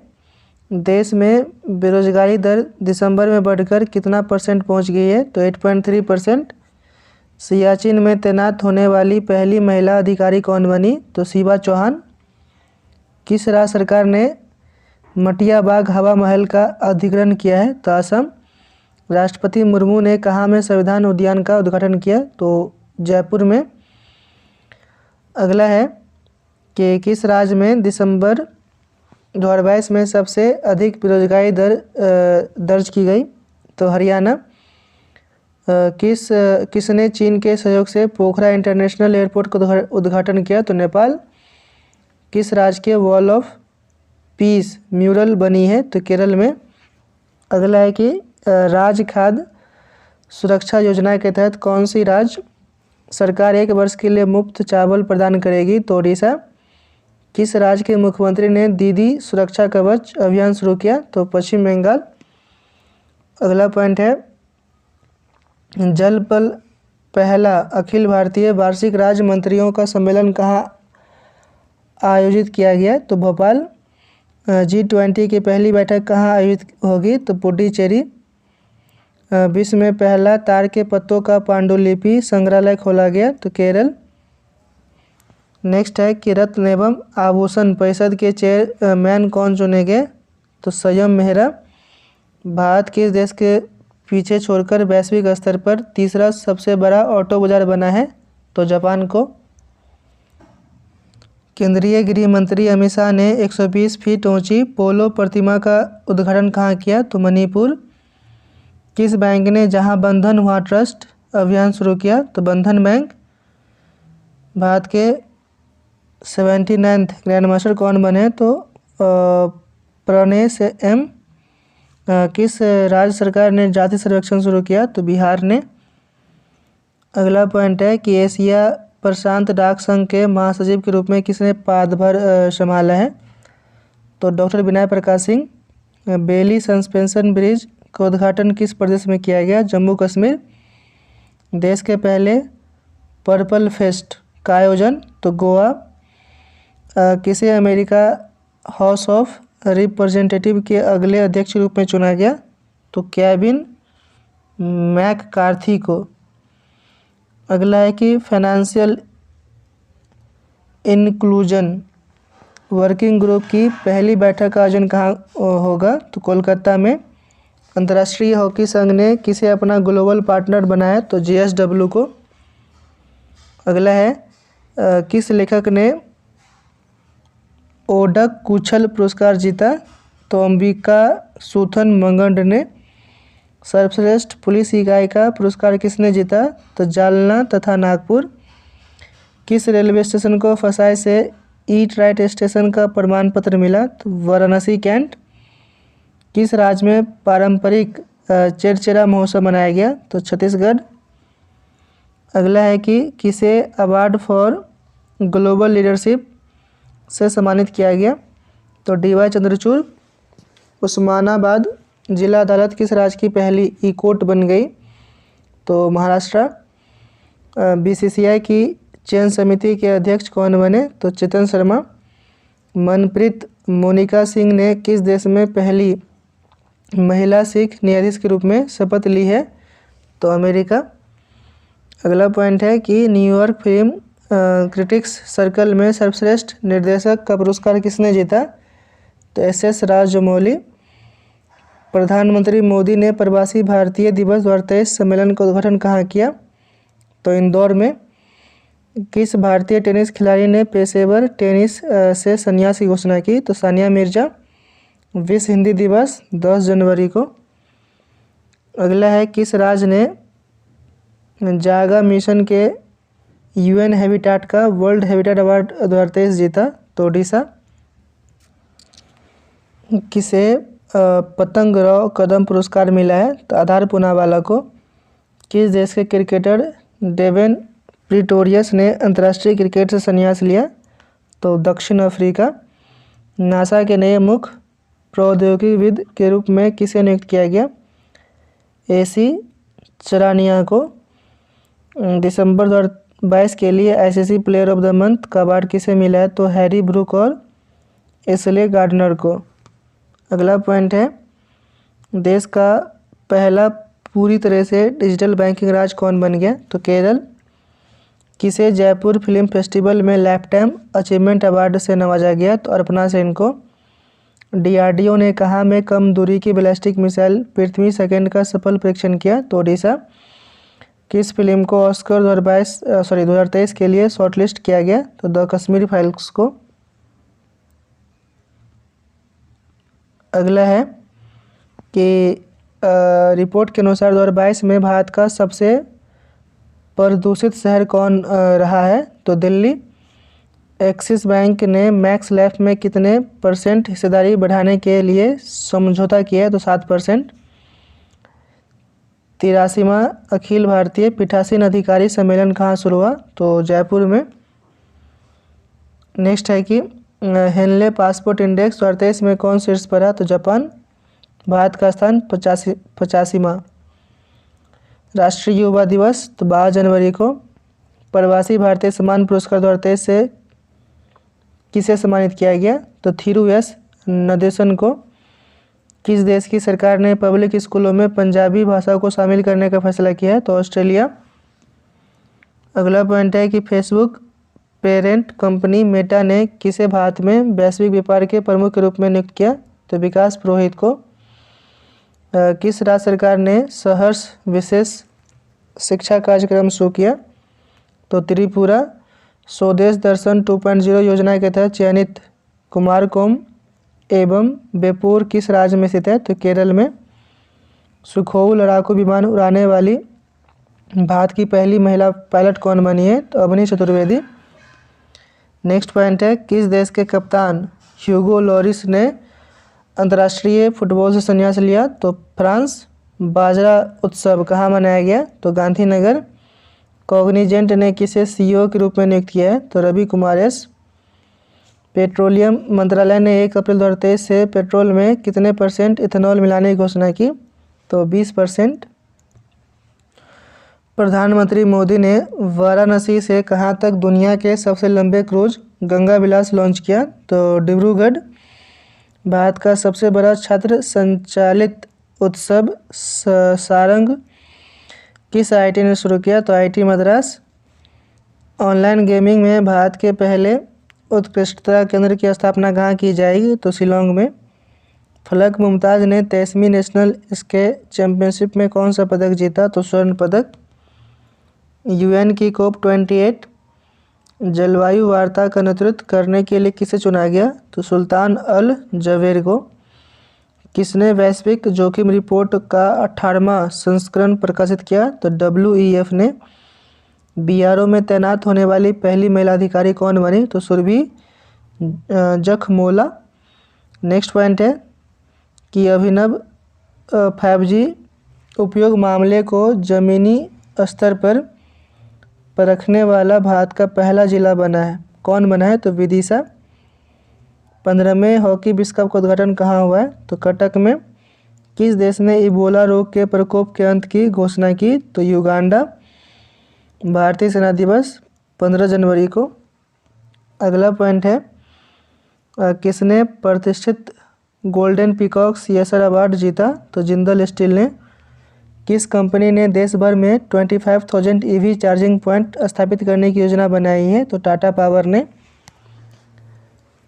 A: देश में बेरोजगारी दर दिसंबर में बढ़कर कितना % पहुंच गई है? तो 8.3%। सियाचिन में तैनात होने वाली पहली महिला अधिकारी कौन बनी? तो शिवा चौहान। किस राज्य सरकार ने मटिया बाग हवा महल का अधिग्रहण किया है? तो असम। राष्ट्रपति मुर्मू ने कहाँ में संविधान उद्यान का उद्घाटन किया? तो जयपुर में। अगला है कि किस राज्य में दिसंबर 2022 में सबसे अधिक बेरोजगारी दर दर्ज की गई? तो हरियाणा। किसने चीन के सहयोग से पोखरा इंटरनेशनल एयरपोर्ट का उद्घाटन किया? तो नेपाल। किस राज्य के वॉल ऑफ पीस म्यूरल बनी है? तो केरल में। अगला है कि राज्य खाद्य सुरक्षा योजना के तहत कौन सी राज्य सरकार 1 वर्ष के लिए मुफ्त चावल प्रदान करेगी? तो ओडिशा। किस राज्य के मुख्यमंत्री ने दीदी सुरक्षा कवच अभियान शुरू किया? तो पश्चिम बंगाल। अगला पॉइंट है, जल पर पहला अखिल भारतीय वार्षिक राज्य मंत्रियों का सम्मेलन कहाँ आयोजित किया गया? तो भोपाल। G20 की पहली बैठक कहाँ आयोजित होगी? तो पुडुचेरी। विश्व में पहला तार के पत्तों का पांडुलिपि संग्रहालय खोला गया? तो केरल। नेक्स्ट है कि रत्न एवं आभूषण परिषद के चेयरमैन कौन चुने गए? तो संयम मेहरा। भारत किस देश के पीछे छोड़कर वैश्विक स्तर पर तीसरा सबसे बड़ा ऑटो बाजार बना है? तो जापान को। केंद्रीय गृह मंत्री अमित शाह ने 120 फीट ऊंची पोलो प्रतिमा का उद्घाटन कहाँ किया? तो मणिपुर। किस बैंक ने जहां बंधन वहां ट्रस्ट अभियान शुरू किया? तो बंधन बैंक। भारत के 79th ग्रैंड मास्टर कौन बने? तो प्रनेश M। किस राज्य सरकार ने जाति सर्वेक्षण शुरू किया? तो बिहार ने। अगला पॉइंट है कि एशिया प्रशांत डाक संघ के महासचिव के रूप में किसने पदभार संभाला है? तो डॉक्टर विनय प्रकाश सिंह। बेली सस्पेंशन ब्रिज का उद्घाटन किस प्रदेश में किया गया? जम्मू कश्मीर। देश के पहले पर्पल फेस्ट का आयोजन? तो गोवा। किसे अमेरिका हाउस ऑफ रिप्रेजेंटेटिव के अगले अध्यक्ष के रूप में चुना गया? तो केविन मैककार्थी को। अगला है कि फाइनेंशियल इंक्लूजन वर्किंग ग्रुप की पहली बैठक का आयोजन कहाँ होगा, तो कोलकाता में। अंतर्राष्ट्रीय हॉकी संघ ने किसे अपना ग्लोबल पार्टनर बनाया, तो JSW को। अगला है किस लेखक ने ओडक कुछल पुरस्कार जीता, तो अंबिका सुथन मंगंड ने। सर्वश्रेष्ठ पुलिस इकाई का पुरस्कार किसने जीता, तो जालना तथा नागपुर। किस रेलवे स्टेशन को फसाई से ईट राइट स्टेशन का प्रमाण पत्र मिला, तो वाराणसी कैंट। किस राज्य में पारंपरिक चेरचेरा महोत्सव मनाया गया, तो छत्तीसगढ़। अगला है कि किसे अवार्ड फॉर ग्लोबल लीडरशिप से सम्मानित किया गया, तो DY चंद्रचूड़। उस्मानाबाद जिला अदालत किस राज्य की पहली ई कोर्ट बन गई, तो महाराष्ट्र। BCCI की चयन समिति के अध्यक्ष कौन बने, तो चेतन शर्मा। मनप्रीत मोनिका सिंह ने किस देश में पहली महिला सिख न्यायाधीश के रूप में शपथ ली है, तो अमेरिका। अगला पॉइंट है कि न्यूयॉर्क फिल्म क्रिटिक्स सर्कल में सर्वश्रेष्ठ निर्देशक का पुरस्कार किसने जीता, तो SS राजमौली। प्रधानमंत्री मोदी ने प्रवासी भारतीय दिवस 2023 सम्मेलन का उद्घाटन कहाँ किया, तो इंदौर में। किस भारतीय टेनिस खिलाड़ी ने पेशेवर टेनिस से संन्यास की घोषणा की, तो सानिया मिर्जा। विश्व हिंदी दिवस 10 जनवरी को। अगला है किस राज्य ने जागा मिशन के UN हैबिटाट का वर्ल्ड हैबिटाट अवार्ड 2023 जीता, तो ओडिशा। किसे पतंगराव कदम पुरस्कार मिला है, तो आधार पूनावाला को। किस देश के क्रिकेटर डेवन प्रीटोरियस ने अंतर्राष्ट्रीय क्रिकेट से संन्यास लिया, तो दक्षिण अफ्रीका। नासा के नए मुख्य प्रौद्योगिकीविद के रूप में किसे नियुक्त किया गया, AC चरानिया को। दिसंबर 2022 के लिए ICC player of the month का अवार्ड किसे मिला है, तो हैरी ब्रूक और एशले गार्डनर को। अगला पॉइंट है देश का पहला पूरी तरह से डिजिटल बैंकिंग राज्य कौन बन गया, तो केरल। किसे जयपुर फिल्म फेस्टिवल में लाइफटाइम अचीवमेंट अवार्ड से नवाजा गया, तो अर्पणा सेन को। DRDO ने कहा में कम दूरी की बैलिस्टिक मिसाइल पृथ्वी सेकंड का सफल परीक्षण किया, तो ओडिशा। किस फिल्म को ऑस्कर 2023 के लिए शॉर्टलिस्ट किया गया, तो द कश्मीर फाइल्स को। अगला है कि रिपोर्ट के अनुसार 2022 में भारत का सबसे प्रदूषित शहर कौन रहा है, तो दिल्ली। एक्सिस बैंक ने मैक्स लैब में कितने % हिस्सेदारी बढ़ाने के लिए समझौता किया है, तो 7%। 83वां अखिल भारतीय पीठासीन अधिकारी सम्मेलन कहाँ शुरू हुआ, तो जयपुर में। नेक्स्ट है कि हेनले पासपोर्ट इंडेक्स 2023 में कौन शीर्ष पर है, तो जापान। भारत का स्थान 85वां। राष्ट्रीय युवा दिवस तो 12 जनवरी को। प्रवासी भारतीय सम्मान पुरस्कार 2023 से किसे सम्मानित किया गया, तो थिरू एस नदेसन को। किस देश की सरकार ने पब्लिक स्कूलों में पंजाबी भाषा को शामिल करने का फैसला किया है, तो ऑस्ट्रेलिया। अगला पॉइंट है कि फेसबुक पेरेंट कंपनी मेटा ने किसे भारत में वैश्विक व्यापार के प्रमुख के रूप में नियुक्त किया, तो विकास पुरोहित को। किस राज्य सरकार ने सहर्ष विशेष शिक्षा कार्यक्रम शुरू किया, तो त्रिपुरा। स्वदेश दर्शन 2.0 योजना के तहत चयनित कुमारकोम एवं बेपूर किस राज्य में स्थित है, तो केरल में। सुखोऊ लड़ाकू विमान उड़ाने वाली भारत की पहली महिला पायलट कौन बनी है, तो अवनी चतुर्वेदी। नेक्स्ट पॉइंट है किस देश के कप्तान ह्यूगो लॉरिस ने अंतर्राष्ट्रीय फुटबॉल से संन्यास लिया, तो फ्रांस। बाजरा उत्सव कहाँ मनाया गया, तो गांधीनगर। कॉग्निजेंट ने किसे CEO के रूप में नियुक्त किया है, तो रवि कुमार एस। पेट्रोलियम मंत्रालय ने 1 अप्रैल 2023 से पेट्रोल में कितने % इथेनॉल मिलाने की घोषणा की, तो 20%। प्रधानमंत्री मोदी ने वाराणसी से कहाँ तक दुनिया के सबसे लंबे क्रूज गंगा विलास लॉन्च किया, तो डिब्रूगढ़। भारत का सबसे बड़ा छात्र संचालित उत्सव सारंग किस आईआईटी ने शुरू किया? तो आईआईटी मद्रास। ऑनलाइन गेमिंग में भारत के पहले उत्कृष्टता केंद्र की स्थापना कहाँ की जाएगी? तो शिलोंग में। फलक मुमताज़ ने 23वीं नेशनल स्के चैंपियनशिप में कौन सा पदक जीता? तो स्वर्ण पदक। यूएन की COP28 जलवायु वार्ता का नेतृत्व करने के लिए किसे चुना गया? तो सुल्तान अल जवेर को। किसने वैश्विक जोखिम रिपोर्ट का 18वां संस्करण प्रकाशित किया? तो WEF ने। बीआरओ में तैनात होने वाली पहली महिला अधिकारी कौन बनी? तो सुरभि जखमोला। नेक्स्ट पॉइंट है कि अभिनव 5G उपयोग मामले को ज़मीनी स्तर पर परखने वाला भारत का पहला जिला बना है। कौन बना है? तो विदिशा। 15वें हॉकी विश्व कप का उद्घाटन कहाँ हुआ है? तो कटक में। किस देश ने इबोला रोग के प्रकोप के अंत की घोषणा की? तो युगांडा। भारतीय सेना दिवस 15 जनवरी को। अगला पॉइंट है किसने प्रतिष्ठित गोल्डन पीकॉक सीएसआर अवार्ड जीता? तो जिंदल स्टील ने। किस कंपनी ने देश भर में 25,000 ईवी चार्जिंग पॉइंट स्थापित करने की योजना बनाई है? तो टाटा पावर ने।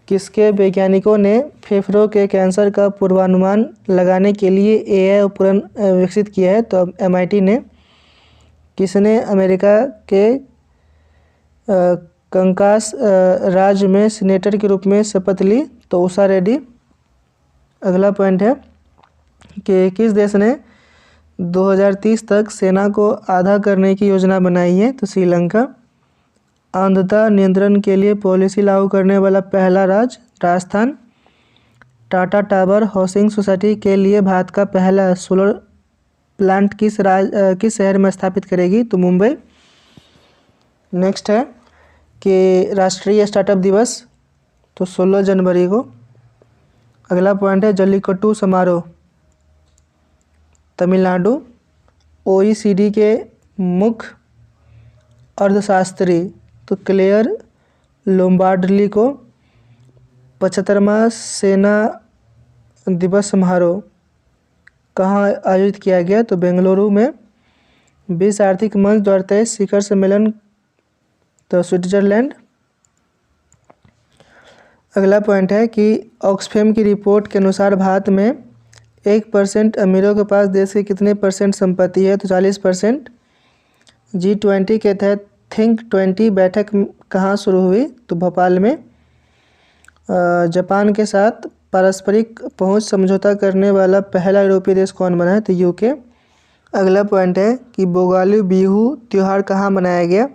A: किसके वैज्ञानिकों ने फेफड़ों के कैंसर का पूर्वानुमान लगाने के लिए एआई उपकरण विकसित किया है? तो MIT ने। किसने अमेरिका के कंकास राज्य में सीनेटर के रूप में शपथ ली? तो उषा रेड्डी। अगला पॉइंट है कि किस देश ने 2030 तक सेना को आधा करने की योजना बनाई है? तो श्रीलंका। अंधता नियंत्रण के लिए पॉलिसी लागू करने वाला पहला राज्य Rajasthan. Tata tower housing society के लिए भारत का पहला सोलर प्लांट किस शहर में स्थापित करेगी? तो मुंबई। नेक्स्ट है कि राष्ट्रीय स्टार्टअप दिवस तो 16 जनवरी को। अगला पॉइंट है जल्लीकट्टू समारोह तमिलनाडु। OECD के मुख्य अर्थशास्त्री तो क्लेयर लोम्बार्डली को 75वां सेना दिवस समारोह कहाँ आयोजित किया गया? तो बेंगलुरु में। विश्व आर्थिक मंच 2023 शिखर सम्मेलन तो स्विट्जरलैंड। अगला पॉइंट है कि ऑक्सफैम की रिपोर्ट के अनुसार भारत में 1% अमीरों के पास देश की कितने % संपत्ति है? तो 40%। G20 के तहत थिंक 20 बैठक कहाँ शुरू हुई? तो भोपाल में। जापान के साथ पारस्परिक पहुंच समझौता करने वाला पहला यूरोपीय देश कौन बना है? तो UK। अगला पॉइंट है कि बोगाली बिहू त्यौहार कहाँ मनाया गया?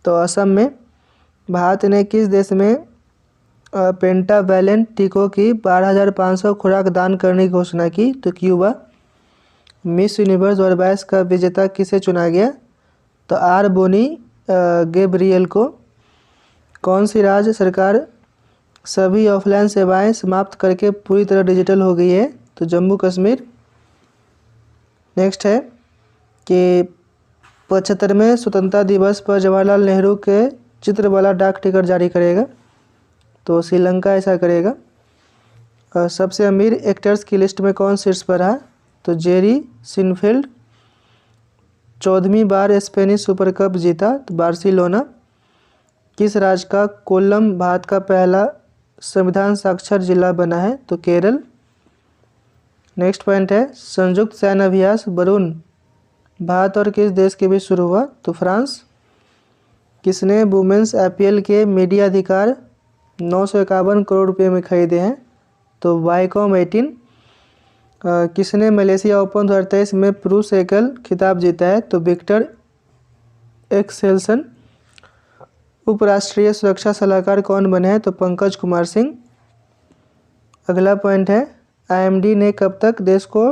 A: तो असम में। भारत ने किस देश में पेंटावैलेंट टीकों की 12,500 खुराक दान करने की घोषणा की? तो क्यूबा। मिस यूनिवर्स 2022 का विजेता किसे चुना गया? तो आर बोनी गैब्रियल को। कौन सी राज्य सरकार सभी ऑफलाइन सेवाएं समाप्त करके पूरी तरह डिजिटल हो गई है? तो जम्मू कश्मीर। नेक्स्ट है कि 75वें स्वतंत्रता दिवस पर जवाहरलाल नेहरू के चित्र वाला डाक टिकट जारी करेगा? तो श्रीलंका ऐसा करेगा। सबसे अमीर एक्टर्स की लिस्ट में कौन शीर्ष पर है? तो जेरी सिनफील्ड। 14वीं बार स्पेनिश सुपर कप जीता? तो बार्सिलोना। किस राज्य का कोल्लम भारत का पहला संविधान साक्षर जिला बना है? तो केरल। नेक्स्ट पॉइंट है संयुक्त सैन्य अभ्यास वरुण भारत और किस देश के बीच शुरू हुआ? तो फ्रांस। किसने वुमेन्स IPL के मीडिया अधिकार 951 करोड़ रुपए में खरीदे हैं? तो वाईकॉम 18। किसने मलेशिया ओपन 2023 में पुरुष एकल खिताब जीता है? तो विक्टर एक्सेल्सन। उपराष्ट्रीय सुरक्षा सलाहकार कौन बने हैं? तो पंकज कुमार सिंह। अगला पॉइंट है IMD ने कब तक देश को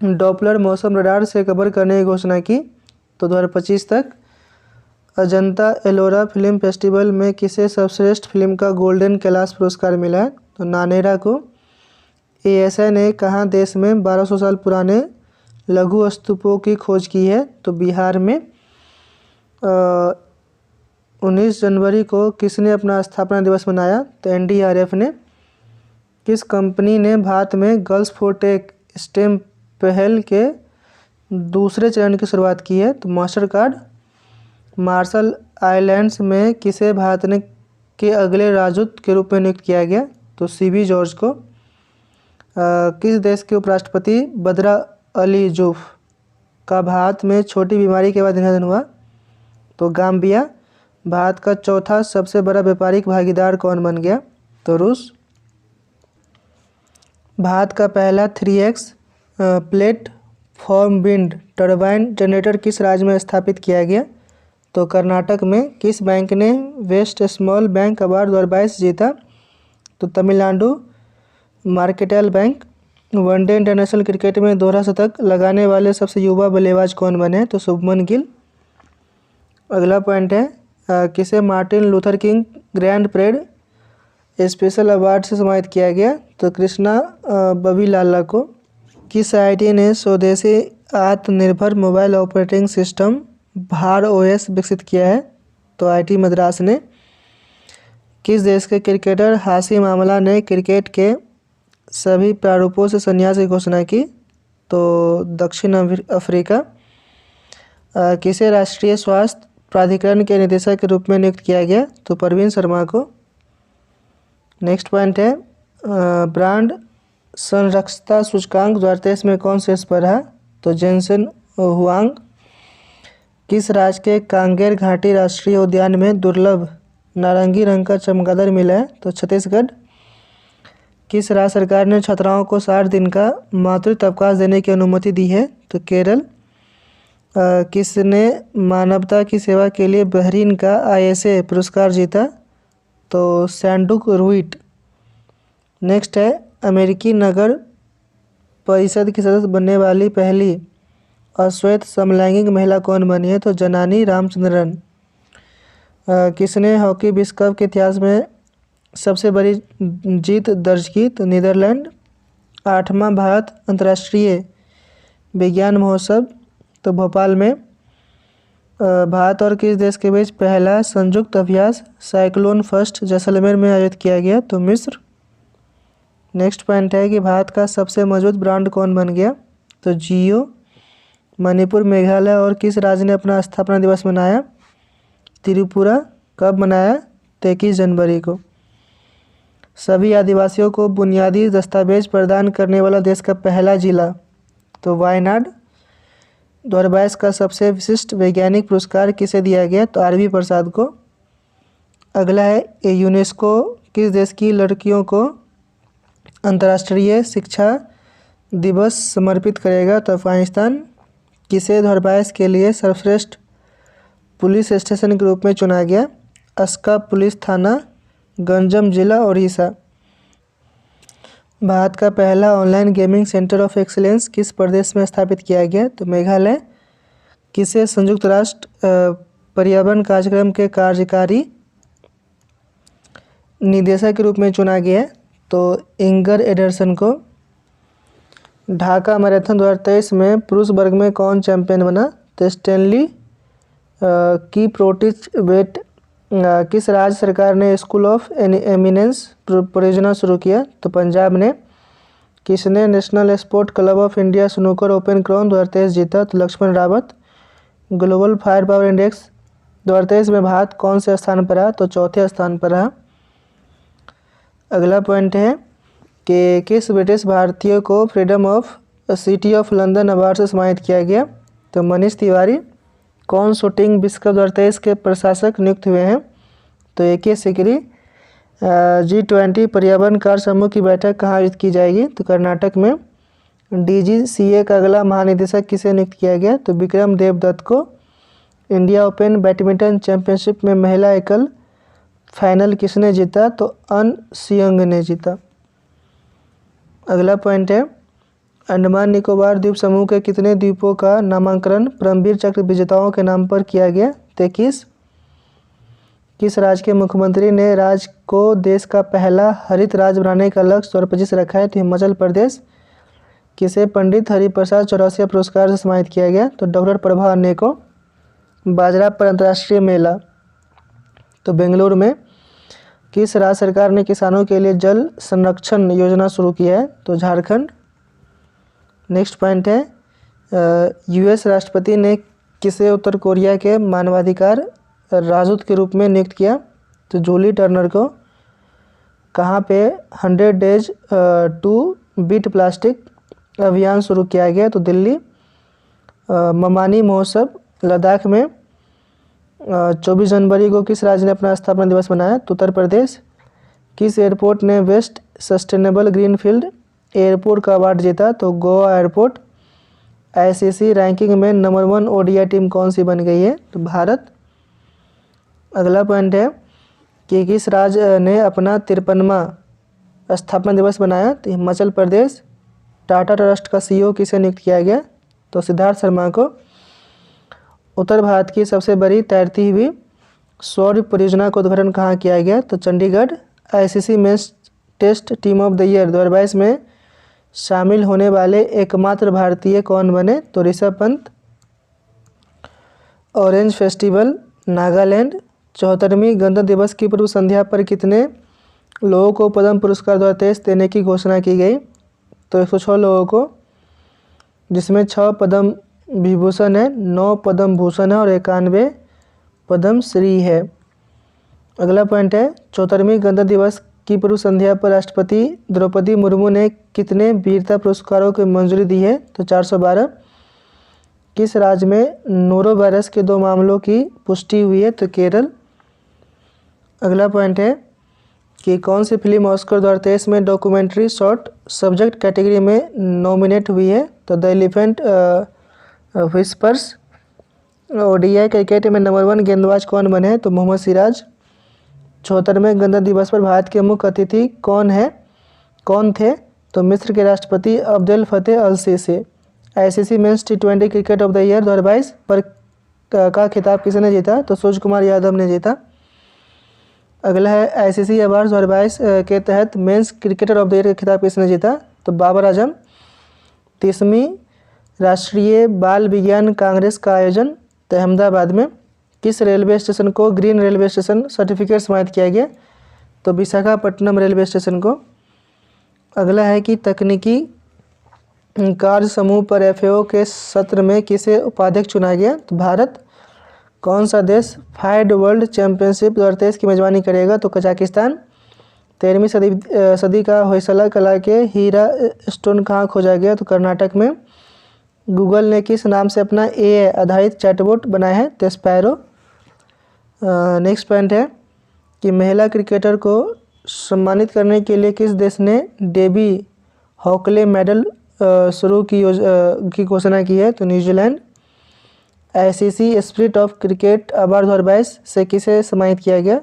A: डॉपलर मौसम रडार से कवर करने की घोषणा की? तो 2025 तक। अजंता एलोरा फिल्म फेस्टिवल में किसे सर्वश्रेष्ठ फिल्म का गोल्डन कैलाश पुरस्कार मिला है? तो नानेरा को। ASI ने कहाँ देश में 1200 साल पुराने लघु स्तूपों की खोज की है? तो बिहार में। 19 जनवरी को किसने अपना स्थापना दिवस मनाया? तो NDRF ने। किस कंपनी ने भारत में गर्ल्स फॉर टेक स्टेम पहल के दूसरे चरण की शुरुआत की है? तो मास्टर कार्ड। मार्शल आइलैंड्स में किसे भारत ने के अगले राजदूत के रूप में नियुक्त किया गया? तो सीबी जॉर्ज को। किस देश के उपराष्ट्रपति बदरा अली जूफ का भारत में छोटी बीमारी के बाद निधन हुआ? तो गाम्बिया। भारत का चौथा सबसे बड़ा व्यापारिक भागीदार कौन बन गया? तो रूस। भारत का पहला 3x platform wind turbine generator किस राज्य में स्थापित किया गया? तो कर्नाटक में। किस बैंक ने वेस्ट स्मॉल बैंक अवार्ड 2022 जीता? तो Tamil Nadu mercantile bank. One day international cricket में दोहरा शतक लगाने वाले सबसे युवा बल्लेबाज कौन बने? तो शुभमन गिल। अगला पॉइंट है किसे Martin Luther king grand parade special award से सम्मानित किया गया? तो कृष्णा बबीलाला को। किस आईआईटी ने स्वदेशी आत्मनिर्भर मोबाइल ऑपरेटिंग सिस्टम भार ओएस विकसित किया है? तो आईआईटी मद्रास ने। किस देश के क्रिकेटर हाशिम आमला ने क्रिकेट के सभी प्रारूपों से संन्यास की घोषणा की? तो दक्षिण अफ्रीका। किसे राष्ट्रीय स्वास्थ्य प्राधिकरण के निदेशक के रूप में नियुक्त किया गया? तो परवीन शर्मा को। नेक्स्ट पॉइंट है ब्रांड संरक्षता सूचकांक 2023 में कौन शीर्ष पर रहा? तो जेनसेन हुआंग। किस राज्य के कांगेर घाटी राष्ट्रीय उद्यान में दुर्लभ नारंगी रंग का चमगादड़ मिला है? तो छत्तीसगढ़। किस राज्य सरकार ने छात्राओं को 60 दिन का मातृत्व अवकाश देने की अनुमति दी है? तो केरल। किसने मानवता की सेवा के लिए बहरीन का आईएसए पुरस्कार जीता? तो सैंडुक रूइट। नेक्स्ट है अमेरिकी नगर परिषद की सदस्य बनने वाली पहली अश्वेत समलैंगिक महिला कौन बनी है? तो जनानी रामचंद्रन। किसने हॉकी विश्व कप के इतिहास में सबसे बड़ी जीत दर्ज की? तो नीदरलैंड। 8वां भारत अंतर्राष्ट्रीय विज्ञान महोत्सव तो भोपाल में। भारत और किस देश के बीच पहला संयुक्त अभ्यास साइक्लोन फर्स्ट जैसलमेर में आयोजित किया गया? तो मिस्र। नेक्स्ट पॉइंट है कि भारत का सबसे मजबूत ब्रांड कौन बन गया? तो जियो। मणिपुर, मेघालय और किस राज्य ने अपना स्थापना दिवस मनाया? त्रिपुरा। कब मनाया? 21 जनवरी को। सभी आदिवासियों को बुनियादी दस्तावेज प्रदान करने वाला देश का पहला जिला? तो वायनाड। 2022 का सबसे विशिष्ट वैज्ञानिक पुरस्कार किसे दिया गया? तो आरवी प्रसाद को। अगला है यूनेस्को किस देश की लड़कियों को अंतर्राष्ट्रीय शिक्षा दिवस समर्पित करेगा? तो अफगानिस्तान। किसे 2022 के लिए सर्वश्रेष्ठ पुलिस स्टेशन के रूप में चुना गया? अस्का पुलिस थाना, गंजम जिला, ओडिशा। भारत का पहला online gaming centre of excellence किस प्रदेश में स्थापित किया गया? तो मेघालय। किसे संयुक्त राष्ट्र पर्यावरण कार्यक्रम के कार्यकारी निदेशक के रूप में चुना गया? तो इंगर एडरसन को। ढाका मैराथन 2023 में पुरुष वर्ग में कौन चैंपियन बना? तो स्टेनली की प्रोटिच वेट। किस राज्य सरकार ने स्कूल ऑफ एमिनेंस परियोजना शुरू किया? तो पंजाब ने। किसने National Sport Club of India snooker open crown 2023 जीता? तो Lakshman Rawat. Global fire power index 2023 में भारत कौन से स्थान पर रहा? तो चौथे स्थान पर रहा। अगला पॉइंट है कि किस ब्रिटिश भारतीय को freedom of city of London award से सम्मानित किया गया? तो मनीष तिवारी। कौन शूटिंग विश्व कप 2023 के प्रशासक नियुक्त हुए हैं? तो AK सिकरी। G20 पर्यावरण कार्य समूह की बैठक कहाँ आयोजित की जाएगी? तो कर्नाटक में। DGCA का अगला महानिदेशक किसे नियुक्त किया गया? तो विक्रम देवदत्त को। इंडिया ओपन बैडमिंटन चैंपियनशिप में महिला एकल फाइनल किसने जीता? तो अन सियंग ने जीता। अगला पॉइंट है अंडमान निकोबार द्वीप समूह के कितने द्वीपों का नामकरण परमवीर चक्र विजेताओं के नाम पर किया गया? 23। किस राज्य के मुख्यमंत्री ने राज्य को देश का पहला हरित राज्य बनाने का लक्ष्य 2025 रखा है? तो हिमाचल प्रदेश। किसे पंडित हरिप्रसाद चौरसिया पुरस्कार से सम्मानित किया गया? तो डॉक्टर प्रभा अन्य को। बाजरा पर अंतर्राष्ट्रीय मेला तो बेंगलुरु में। किस राज्य सरकार ने किसानों के लिए जल संरक्षण योजना शुरू की है? तो झारखंड। नेक्स्ट पॉइंट है यूएस राष्ट्रपति ने किसे उत्तर कोरिया के मानवाधिकार राजदूत के रूप में नियुक्त किया? तो जूली टर्नर को। कहाँ पे 100 डेज टू बीट प्लास्टिक अभियान शुरू किया गया? तो दिल्ली। ममानी महोत्सव लद्दाख में 24 जनवरी को किस राज्य ने अपना स्थापना दिवस मनाया? तो उत्तर प्रदेश। किस एयरपोर्ट ने बेस्ट सस्टेनेबल ग्रीनफील्ड एयरपोर्ट का अवार्ड जीता? तो गोवा एयरपोर्ट। आईसीसी रैंकिंग में नंबर 1 ओडीआई टीम कौन सी बन गई है? तो भारत। अगला पॉइंट है कि किस राज्य ने अपना 53वां स्थापना दिवस मनाया? तो हिमाचल प्रदेश। टाटा ट्रस्ट का सीईओ किसे नियुक्त किया गया? तो सिद्धार्थ शर्मा को। उत्तर भारत की सबसे बड़ी तैरती हुई सौर परियोजना का उद्घाटन कहाँ किया गया? तो Chandigarh. ICC men's test team of the year 2022 में शामिल होने वाले एकमात्र भारतीय कौन बने? तो ऋषभ पंत। Orange festival Nagaland. 74वीं गणतंत्र दिवस की पूर्व संध्या पर कितने लोगों को पद्म पुरस्कार 2023 देने की घोषणा की गई? तो 106 लोगों को, जिसमें 6 पद्म विभूषण है, 9 पद्म भूषण है और 91 पद्म श्री है। अगला पॉइंट है 74वीं गणतंत्र दिवस की पूर्व संध्या पर राष्ट्रपति द्रौपदी मुर्मू ने कितने वीरता पुरस्कारों को मंजूरी दी है? तो 412। किस राज्य में नोरो वायरस के 2 मामलों की पुष्टि हुई है? तो केरल। अगला पॉइंट है कि कौन सी फिल्म ऑस्कर 2023 में डॉक्यूमेंट्री शॉर्ट सब्जेक्ट कैटेगरी में नॉमिनेट हुई है? तो the elephant whispers. ODI cricket में नंबर 1 गेंदबाज कौन बने हैं? तो मोहम्मद सिराज। 74वें गणतंत्र दिवस पर भारत के मुख्य अतिथि कौन थे? तो मिस्र के राष्ट्रपति Abdel Fattah al Sisi. ICC men's T20 cricket of the year 2022 पर का खिताब किसने जीता? तो सूर्य कुमार यादव ने जीता। अगला है आईसीसी अवार्ड 2022 के तहत men's cricketer of the year का खिताब किसने जीता? तो बाबर आजम। 30वीं राष्ट्रीय बाल विज्ञान कांग्रेस का आयोजन तो अहमदाबाद में। किस रेलवे स्टेशन को ग्रीन रेलवे स्टेशन सर्टिफिकेट सम्मानित किया गया? तो विशाखापट्टनम रेलवे स्टेशन को। अगला है कि तकनीकी कार्य समूह पर एफएओ के सत्र में किसे उपाध्यक्ष चुना गया? तो भारत। कौन सा देश फाइड वर्ल्ड चैंपियनशिप 2023 की मेजबानी करेगा? तो कजाकिस्तान। 13वीं सदी का होयसला कला के हीरा स्टोन कहाँ खोजा गया? तो कर्नाटक में। गूगल ने किस नाम से अपना एआई आधारित चैटबॉट बनाया है? तो स्पैरो। नेक्स्ट पॉइंट है कि महिला क्रिकेटर को सम्मानित करने के लिए किस देश ने डेबी हॉकले मेडल शुरू की घोषणा की है? तो New Zealand. ICC spirit of cricket award 2022 से किसे सम्मानित किया गया?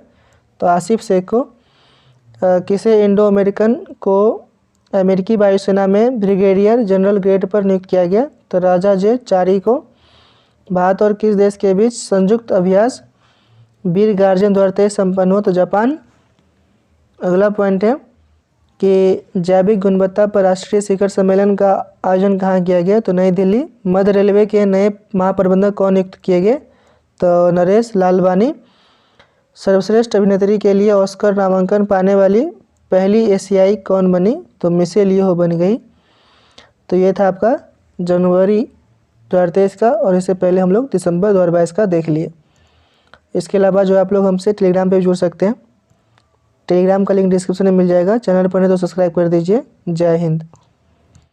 A: तो आसिफ शेख को। किसे इंडो अमेरिकन को अमेरिकी वायुसेना में ब्रिगेडियर जनरल ग्रेड पर नियुक्त किया गया? तो राजा जे चारी को। भारत और किस देश के बीच संयुक्त अभ्यास वीर गार्जियन 2023 संपन्न हुआ? तो जापान। अगला पॉइंट है कि जैविक गुणवत्ता पर राष्ट्रीय शिखर सम्मेलन का आयोजन कहाँ किया गया? तो नई दिल्ली। मध्य रेलवे के नए महाप्रबंधक कौन नियुक्त किए गए? तो नरेश लालवानी। सर्वश्रेष्ठ अभिनेत्री के लिए ऑस्कर नामांकन पाने वाली पहली एशियाई कौन बनी? तो मिशेल येओह बन गई। तो ये था आपका जनवरी 2023 का, और इससे पहले हम लोग दिसंबर 2022 का देख लिए। इसके अलावा जो आप लोग हमसे टेलीग्राम पे जुड़ सकते हैं। टेलीग्राम का लिंक डिस्क्रिप्शन में मिल जाएगा। चैनल पर नहीं तो सब्सक्राइब कर दीजिए। जय हिंद।